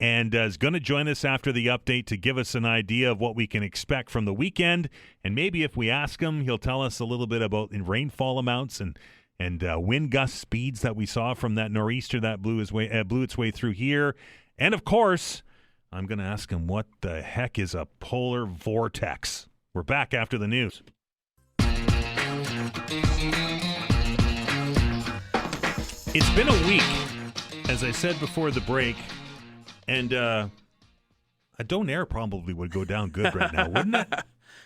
and is going to join us after the update to give us an idea of what we can expect from the weekend. And maybe if we ask him, he'll tell us a little bit about rainfall amounts and wind gust speeds that we saw from that nor'easter that blew its way through here. And of course, I'm going to ask him what the heck is a polar vortex. We're back after the news. It's been a week, as I said before the break, and a Donair probably would go down good right now, wouldn't it?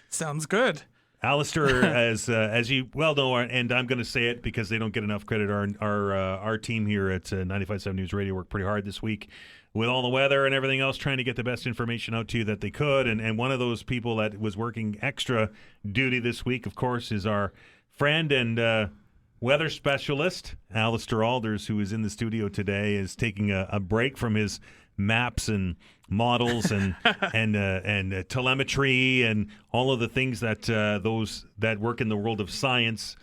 Sounds good. Allister, as you well know, and I'm going to say it because they don't get enough credit, our team here at 95.7 News Radio worked pretty hard this week with all the weather and everything else, trying to get the best information out to you that they could. And one of those people that was working extra duty this week, of course, is our friend and weather specialist, Allister Aalders, who is in the studio today, is taking a break from his maps and models and telemetry and all of the things that those that work in the world of science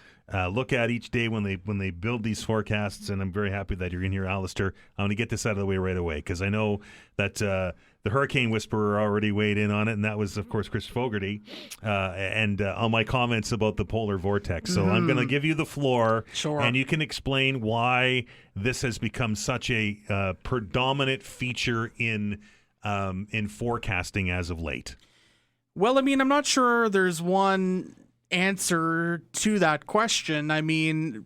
look at each day when they build these forecasts. And I'm very happy that you're in here, Allister. I'm going to get this out of the way right away, because I know that the Hurricane Whisperer already weighed in on it, and that was, of course, Chris Fogarty, and on my comments about the polar vortex. So I'm going to give you the floor, sure, and you can explain why this has become such a predominant feature in forecasting as of late. Well, I mean, I'm not sure there's one answer to that question. I mean,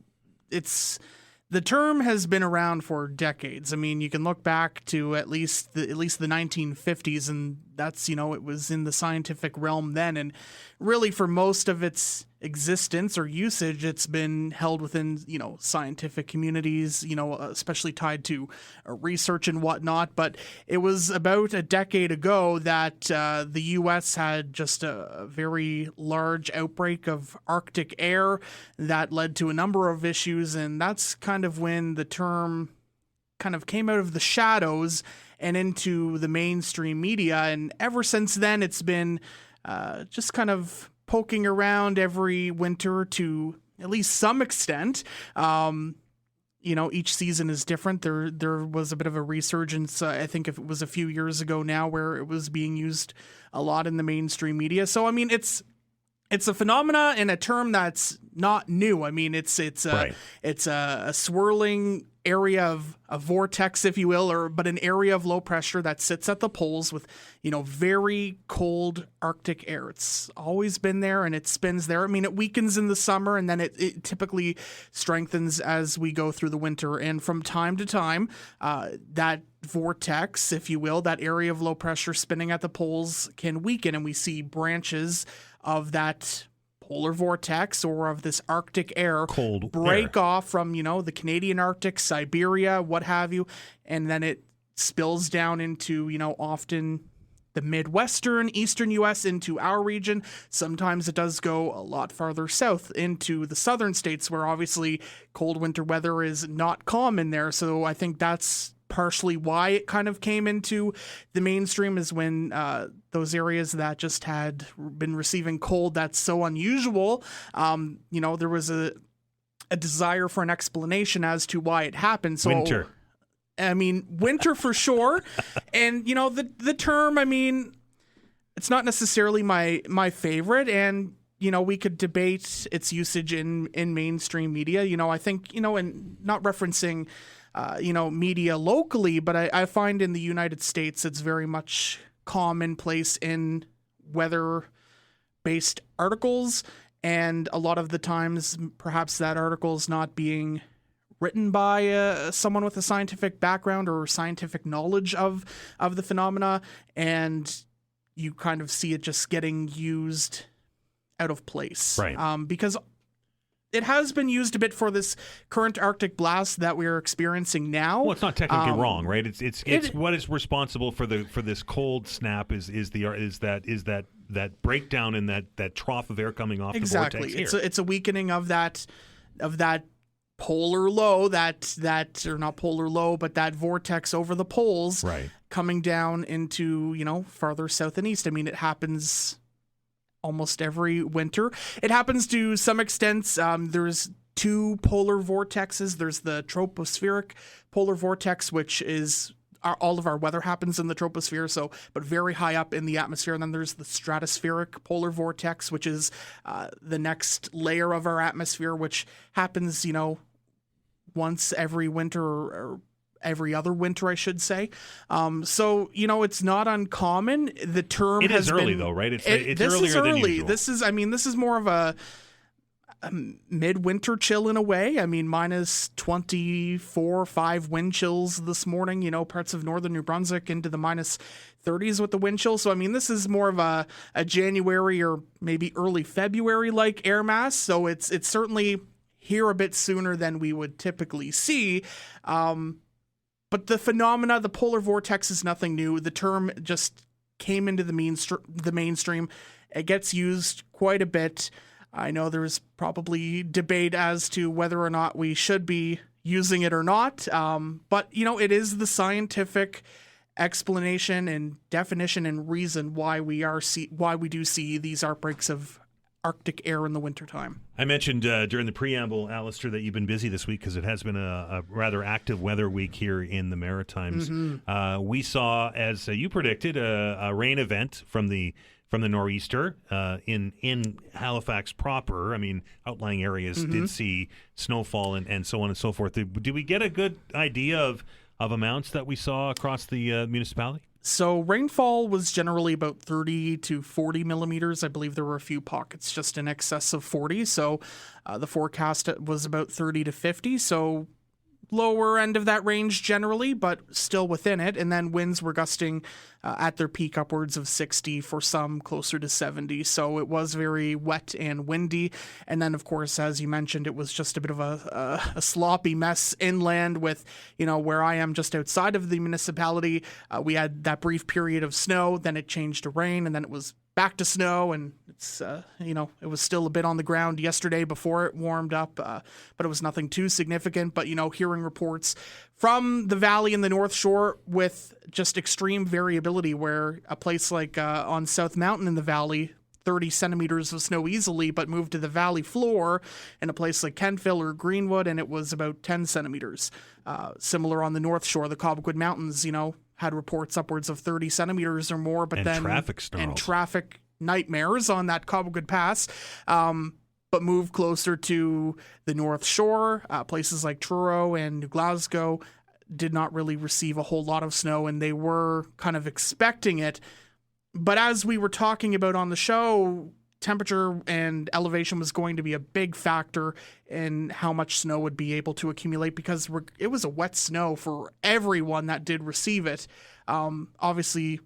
the term has been around for decades. I mean, you can look back to at least the 1950s, and that's, it was in the scientific realm then. And really, for most of its existence or usage, it's been held within, scientific communities, especially tied to research and whatnot. But it was about a decade ago that the U.S. had just a very large outbreak of Arctic air that led to a number of issues. And that's kind of when the term kind of came out of the shadows and into the mainstream media. And ever since then, it's been just kind of poking around every winter to at least some extent. Each season is different. There was a bit of a resurgence, I think if it was a few years ago now, where it was being used a lot in the mainstream media. So, I mean, it's a phenomena and a term that's not new. I mean, it's a swirling area of a vortex, if you will, but an area of low pressure that sits at the poles with, very cold Arctic air. It's always been there and it spins there. I mean, it weakens in the summer and then it typically strengthens as we go through the winter. And from time to time, that vortex, if you will, that area of low pressure spinning at the poles can weaken, and we see branches of that polar vortex or of this Arctic air cold break off from, the Canadian Arctic, Siberia, what have you, and then it spills down into, often the Midwestern, Eastern U.S. into our region. Sometimes it does go a lot farther south into the southern states, where obviously cold winter weather is not common there. So I think that's partially why it kind of came into the mainstream, is when those areas that just had been receiving cold that's so unusual, there was a desire for an explanation as to why it happened. So winter. I mean, winter for sure. And, the term, I mean, it's not necessarily my favorite, and we could debate its usage in mainstream media. I think, and not referencing media locally, but I find in the United States it's very much commonplace in weather-based articles, and a lot of the times perhaps that article is not being written by someone with a scientific background or scientific knowledge of the phenomena, and you kind of see it just getting used out of place. Right. Because it has been used a bit for this current Arctic blast that we're experiencing now. Well, it's not technically wrong, right? It's what is responsible for this cold snap is that breakdown in that trough of air coming off the vortex here. It's a weakening of that polar low, that or not polar low, but that vortex over the poles, right, coming down into farther south and east. I mean, it happens almost every winter. It happens to some extent. There's two polar vortexes. There's the tropospheric polar vortex, which is all of our weather happens in the troposphere, but very high up in the atmosphere. And then there's the stratospheric polar vortex, which is the next layer of our atmosphere, which happens, once every winter or every other winter, I should say. It's not uncommon. The term it has is early been, though, right? It's this earlier is than early. usual. This is more of a midwinter chill in a way. I mean, minus 24, 5 wind chills this morning, parts of northern New Brunswick into the minus 30s with the wind chill. So, I mean, this is more of a January or maybe early February like air mass. So it's certainly here a bit sooner than we would typically see. But the phenomena, the polar vortex, is nothing new. The term just came into the mainstream. It gets used quite a bit. I know there's probably debate as to whether or not we should be using it or not. But, it is the scientific explanation and definition and reason why we do see these outbreaks of Arctic air in the wintertime. I mentioned during the preamble, Allister, that you've been busy this week because it has been a rather active weather week here in the Maritimes. Mm-hmm. We saw, as you predicted, a rain event from the nor'easter in Halifax proper. I mean, outlying areas did see snowfall and so on and so forth. Did we get a good idea of amounts that we saw across the municipality? So rainfall was generally about 30 to 40 millimeters. I believe there were a few pockets just in excess of 40. So the forecast was about 30 to 50. So lower end of that range generally, but still within it. And then winds were gusting at their peak upwards of 60, for some closer to 70. So it was very wet and windy. And then, of course, as you mentioned, it was just a bit of a sloppy mess inland with, where I am just outside of the municipality. We had that brief period of snow, then it changed to rain, and then it was back to snow, and it's it was still a bit on the ground yesterday before it warmed up, but it was nothing too significant. But hearing reports from the valley and the North Shore with just extreme variability, where a place like on South Mountain in the valley, 30 centimeters of snow easily, but moved to the valley floor in a place like Kentville or Greenwood, and it was about 10 centimeters. Similar on the North Shore, the Cobequid Mountains, had reports upwards of 30 centimeters or more, but then traffic nightmares on that Cobequid Pass, but moved closer to the North Shore. Places like Truro and New Glasgow did not really receive a whole lot of snow, and they were kind of expecting it. But as we were talking about on the show, temperature and elevation was going to be a big factor in how much snow would be able to accumulate, because it was a wet snow for everyone that did receive it. Obviously,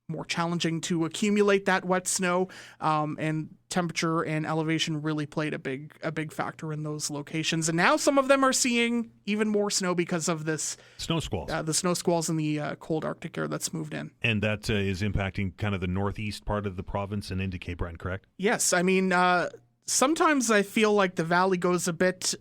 more challenging to accumulate that wet snow, and temperature and elevation really played a big factor in those locations. And now some of them are seeing even more snow because of this snow squalls. The snow squalls and the cold Arctic air that's moved in. And that is impacting kind of the northeast part of the province and into Cape Breton, correct? Yes. I mean, sometimes I feel like the valley goes a bit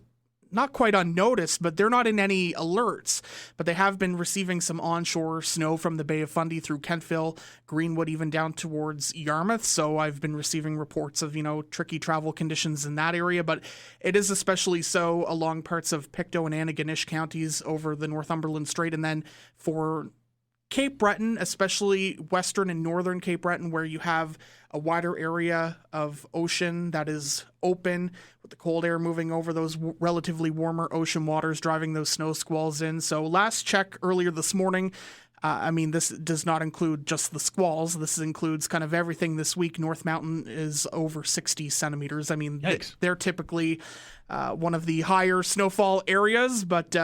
not quite unnoticed, but they're not in any alerts. But they have been receiving some onshore snow from the Bay of Fundy through Kentville, Greenwood, even down towards Yarmouth. So I've been receiving reports of, tricky travel conditions in that area. But it is especially so along parts of Pictou and Antigonish counties over the Northumberland Strait. And then for Cape Breton, especially western and northern Cape Breton, where you have a wider area of ocean that is open, with the cold air moving over those relatively warmer ocean waters, driving those snow squalls in. So last check earlier this morning, I mean, this does not include just the squalls. This includes kind of everything this week. North Mountain is over 60 centimeters. I mean, they're typically one of the higher snowfall areas, but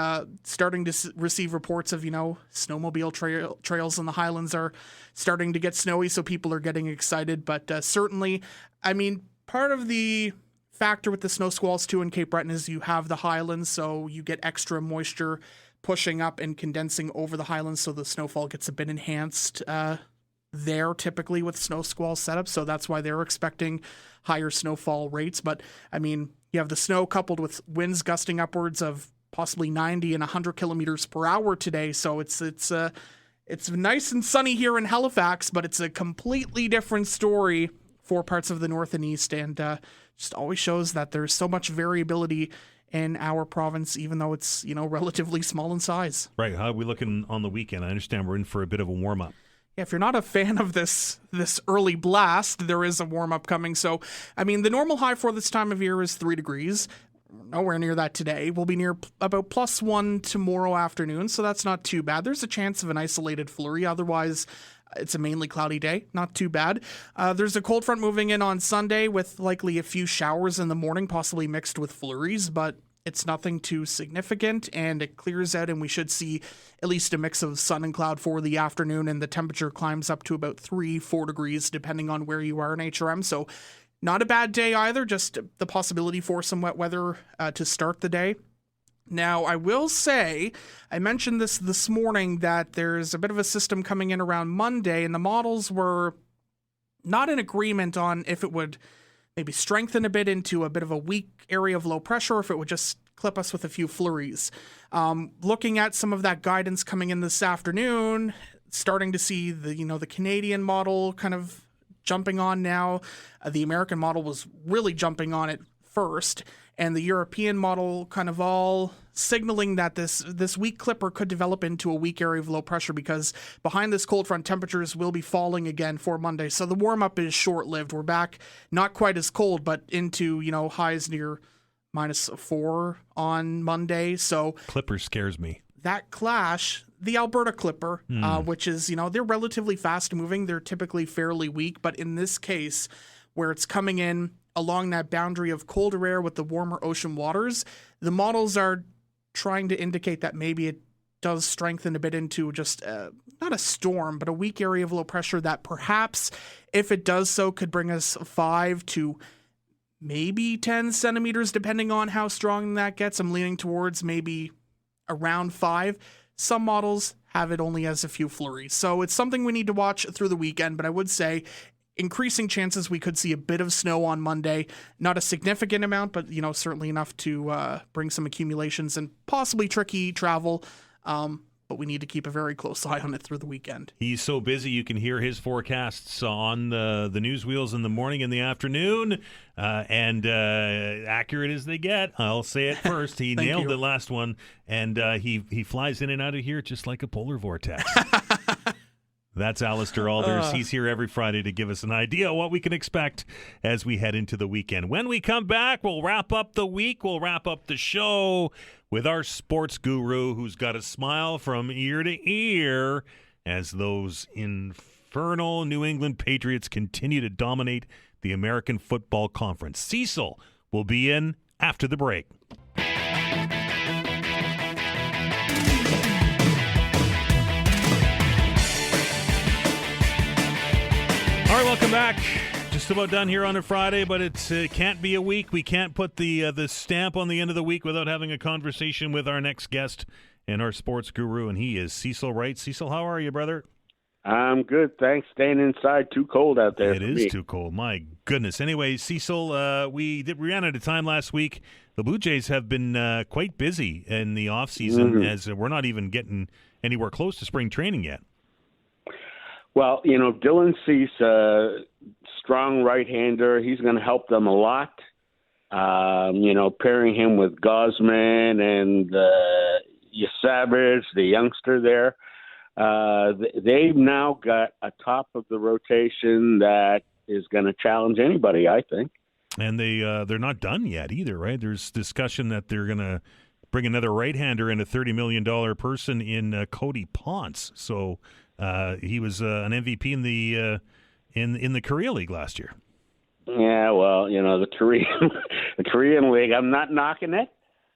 starting to receive reports of, snowmobile trails in the Highlands are starting to get snowy, so people are getting excited. But certainly, I mean, part of the factor with the snow squalls too in Cape Breton is you have the Highlands, so you get extra moisture pushing up and condensing over the Highlands, so the snowfall gets a bit enhanced there typically with snow squall setup. So that's why they're expecting higher snowfall rates. But I mean, you have the snow coupled with winds gusting upwards of possibly 90 and 100 kilometers per hour today. So it's nice and sunny here in Halifax, but it's a completely different story for parts of the north and east, and just always shows that there's so much variability in our province, even though it's, relatively small in size. Right. How are we looking on the weekend? I understand we're in for a bit of a warm-up. Yeah, if you're not a fan of this early blast, there is a warm-up coming. So, I mean, the normal high for this time of year is 3 degrees. Nowhere near that today. We'll be near about +1 tomorrow afternoon, so that's not too bad. There's a chance of an isolated flurry. Otherwise, it's a mainly cloudy day. Not too bad. There's a cold front moving in on Sunday with likely a few showers in the morning, possibly mixed with flurries, but it's nothing too significant, and it clears out, and we should see at least a mix of sun and cloud for the afternoon, and the temperature climbs up to about 3-4 degrees, depending on where you are in HRM. So not a bad day either, just the possibility for some wet weather to start the day. Now, I will say, I mentioned this morning that there's a bit of a system coming in around Monday, and the models were not in agreement on if it would maybe strengthen a bit into a bit of a weak area of low pressure, or if it would just clip us with a few flurries. Looking at some of that guidance coming in this afternoon, starting to see the Canadian model kind of jumping on now. The American model was really jumping on it first, and the European model kind of all signaling that this weak clipper could develop into a weak area of low pressure, because behind this cold front, temperatures will be falling again for Monday. So the warm-up is short-lived. We're back not quite as cold, but into, highs near -4 on Monday. So Clipper scares me. That clash, the Alberta Clipper, which is, they're relatively fast-moving. They're typically fairly weak, but in this case, where it's coming in along that boundary of colder air with the warmer ocean waters, the models are trying to indicate that maybe it does strengthen a bit into just not a storm, but a weak area of low pressure that perhaps, if it does so, could bring us 5 to maybe 10 centimeters, depending on how strong that gets. I'm leaning towards maybe around 5. Some models have it only as a few flurries. So it's something we need to watch through the weekend, but I would say increasing chances we could see a bit of snow on Monday. Not a significant amount, but certainly enough to bring some accumulations and possibly tricky travel. But we need to keep a very close eye on it through the weekend. He's so busy you can hear his forecasts on the news wheels in the morning and the afternoon, and accurate as they get. I'll say it first. He nailed it last one, and he flies in and out of here just like a polar vortex. That's Allister Aalders. He's here every Friday to give us an idea of what we can expect as we head into the weekend. When we come back, we'll wrap up the week. We'll wrap up the show with our sports guru, who's got a smile from ear to ear as those infernal New England Patriots continue to dominate the American Football Conference. Cecil will be in after the break. All right, welcome back. Just about done here on a Friday, but it can't be a week. We can't put the stamp on the end of the week without having a conversation with our next guest and our sports guru, and he is Cecil Wright. Cecil, how are you, brother? I'm good, thanks. Staying inside. Too cold out there. It is too cold. My goodness. Anyway, Cecil, we ran out of time last week. The Blue Jays have been quite busy in the off season, as we're not even getting anywhere close to spring training yet. Well, Dylan Cease, strong right-hander. He's going to help them a lot. Pairing him with Gosman and Savage, the youngster there. They've now got a top of the rotation that is going to challenge anybody, I think. And they're not done yet either, right? There's discussion that they're going to bring another right-hander and a $30 million person in Cody Ponce. So he was an MVP in the Korea League last year. Yeah, well, the Korean League, I'm not knocking it,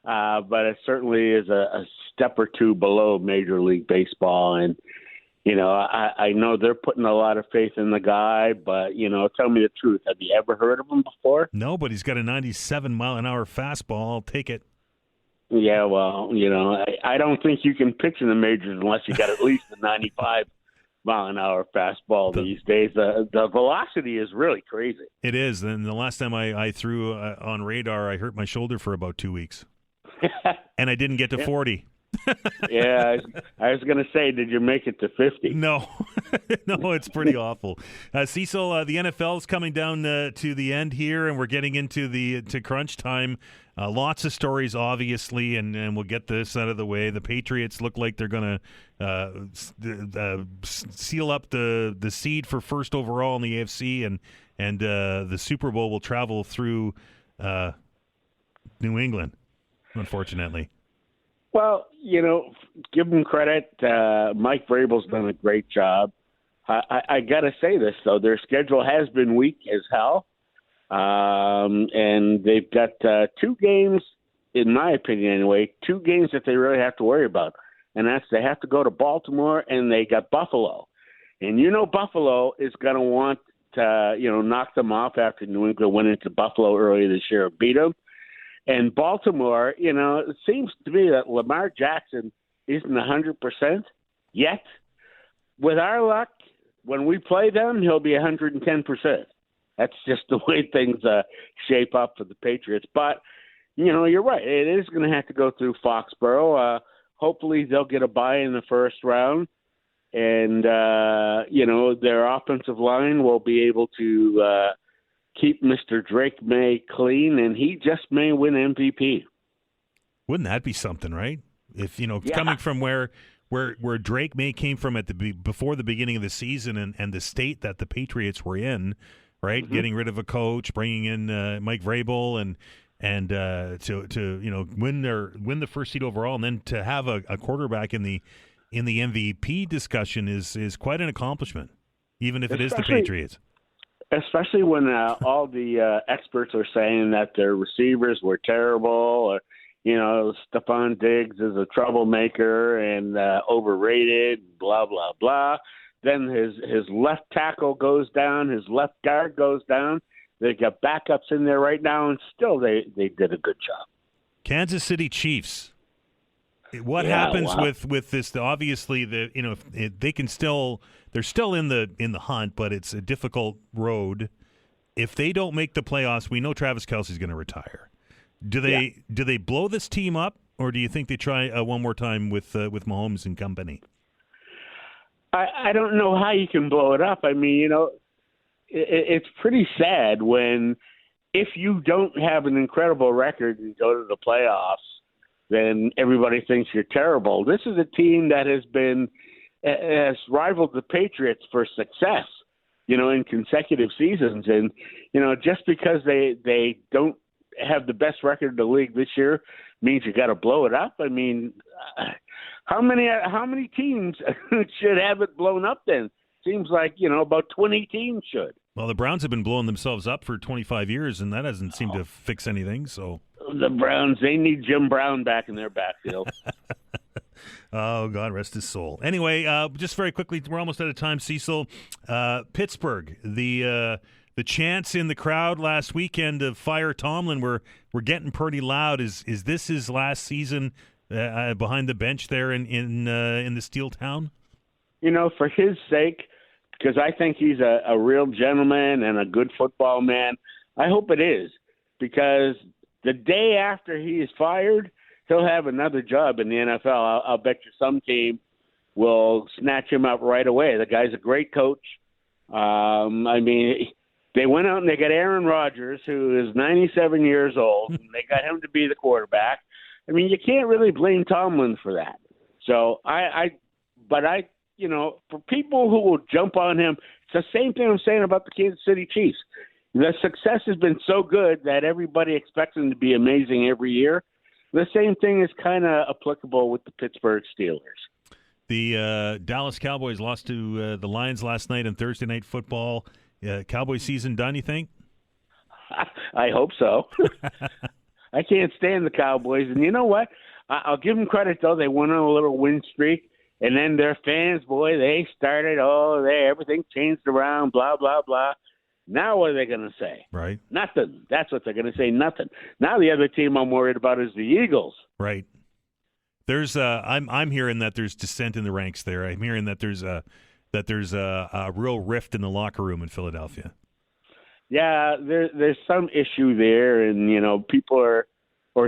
but it certainly is a step or two below Major League Baseball. And, I know they're putting a lot of faith in the guy, but, tell me the truth. Have you ever heard of him before? No, but he's got a 97-mile-an-hour fastball. I'll take it. Yeah, well, I don't think you can pitch in the majors unless you got at least a 95-mile-an-hour fastball these days. The velocity is really crazy. It is. And the last time I threw on radar, I hurt my shoulder for about 2 weeks. And I didn't get to 40. Yeah, I was going to say, did you make it to 50? No. No, it's pretty awful. Cecil, the NFL is coming down to the end here, and we're getting into to crunch time. Lots of stories, obviously, and we'll get this out of the way. The Patriots look like they're going to seal up the seed for first overall in the AFC, and the Super Bowl will travel through New England, unfortunately. Well, give them credit. Mike Vrabel's done a great job. I got to say this, though. Their schedule has been weak as hell. And they've got 2 games, in my opinion anyway, 2 games that they really have to worry about. And that's they have to go to Baltimore and they got Buffalo. And Buffalo is going to want to, knock them off after New England went into Buffalo earlier this year and beat them. And Baltimore, it seems to me that Lamar Jackson isn't 100% yet. With our luck, when we play them, he'll be 110%. That's just the way things shape up for the Patriots. But, you're right. It is going to have to go through Foxborough. Hopefully they'll get a bye in the first round. And, their offensive line will be able to keep Mr. Drake May clean, and he just may win MVP. Wouldn't that be something, right? If coming from where Drake May came from before the beginning of the season, and the state that the Patriots were in, right? Mm-hmm. Getting rid of a coach, bringing in Mike Vrabel, and to win the first seed overall, and then to have a quarterback in the MVP discussion is quite an accomplishment, even if it is the Patriots. Especially when all the experts are saying that their receivers were terrible, or Stephon Diggs is a troublemaker and overrated, blah blah blah. Then his left tackle goes down, his left guard goes down. They got backups in there right now, and still they did a good job. Kansas City Chiefs. What happens with this? Obviously, they can still. They're still in the hunt, but it's a difficult road. If they don't make the playoffs, we know Travis Kelce's going to retire. Do they blow this team up, or do you think they try one more time with Mahomes and company? I don't know how you can blow it up. I mean, it's pretty sad if you don't have an incredible record and go to the playoffs, then everybody thinks you're terrible. This is a team that has rivaled the Patriots for success, in consecutive seasons. And, just because they don't have the best record in the league this year means you got to blow it up. I mean, how many teams should have it blown up then? Seems like, about 20 teams should. Well, the Browns have been blowing themselves up for 25 years, and that hasn't seemed to fix anything, so... The Browns, they need Jim Brown back in their backfield. Oh, God rest his soul. Anyway, just very quickly, we're almost out of time, Cecil. Pittsburgh, the chants in the crowd last weekend to fire Tomlin were getting pretty loud. Is this his last season behind the bench there in the Steel Town? For his sake, because I think he's a real gentleman and a good football man, I hope it is, because the day after he is fired, he'll have another job in the NFL. I'll bet you some team will snatch him up right away. The guy's a great coach. They went out and they got Aaron Rodgers, who is 97 years old, and they got him to be the quarterback. I mean, you can't really blame Tomlin for that. So for people who will jump on him, it's the same thing I'm saying about the Kansas City Chiefs. The success has been so good that everybody expects them to be amazing every year. the same thing is kind of applicable with the Pittsburgh Steelers. The Dallas Cowboys lost to the Lions last night in Thursday Night Football. Cowboy season done, you think? I hope so. I can't stand the Cowboys. And you know what? I'll give them credit, though. They went on a little win streak. And then their fans, boy, they started, everything changed around, blah, blah, blah. Now what are they going to say? Right. Nothing. That's what they're going to say, nothing. Now the other team I'm worried about is the Eagles. Right. There's I'm hearing that there's dissent in the ranks there. I'm hearing that there's a real rift in the locker room in Philadelphia. Yeah, there's some issue there, and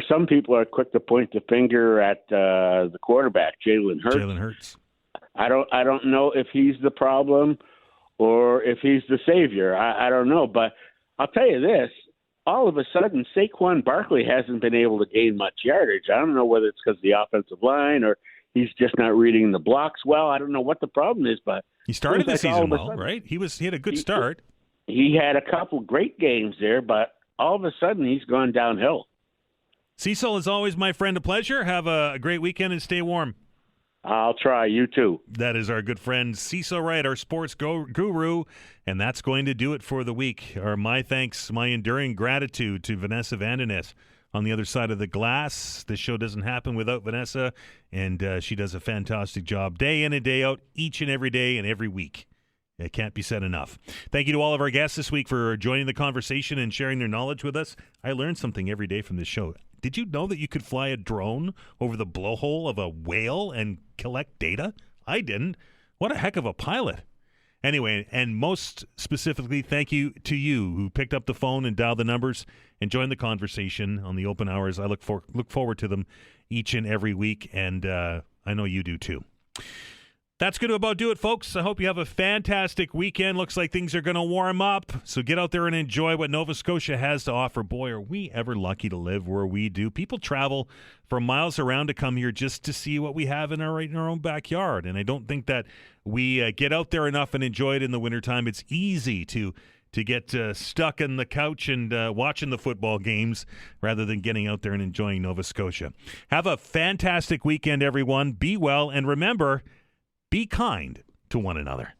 some people are quick to point the finger at the quarterback, Jalen Hurts. I don't know if he's the problem or if he's the savior. I don't know, but I'll tell you this. All of a sudden, Saquon Barkley hasn't been able to gain much yardage. I don't know whether it's because of the offensive line or he's just not reading the blocks well. I don't know what the problem is, but he started the season well, right? He had a good start. He had a couple great games there, but all of a sudden he's gone downhill. Cecil, as always, my friend, a pleasure. Have a great weekend and stay warm. I'll try. You too. That is our good friend Cecil Wright, our sports guru, and that's going to do it for the week. My thanks, my enduring gratitude to Vanessa Vandeness on the other side of the glass. This show doesn't happen without Vanessa, and she does a fantastic job day in and day out, each and every day and every week. It can't be said enough. Thank you to all of our guests this week for joining the conversation and sharing their knowledge with us. I learned something every day from this show. Did you know that you could fly a drone over the blowhole of a whale and collect data? I didn't. What a heck of a pilot. Anyway, and most specifically, thank you to you who picked up the phone and dialed the numbers and joined the conversation on the open hours. I look forward to them each and every week, and I know you do too. That's going to about do it, folks. I hope you have a fantastic weekend. Looks like things are going to warm up, so get out there and enjoy what Nova Scotia has to offer. Boy, are we ever lucky to live where we do. People travel from miles around to come here just to see what we have in our own backyard, and I don't think that we get out there enough and enjoy it in the wintertime. It's easy to get stuck on the couch and watching the football games rather than getting out there and enjoying Nova Scotia. Have a fantastic weekend, everyone. Be well, and remember, be kind to one another.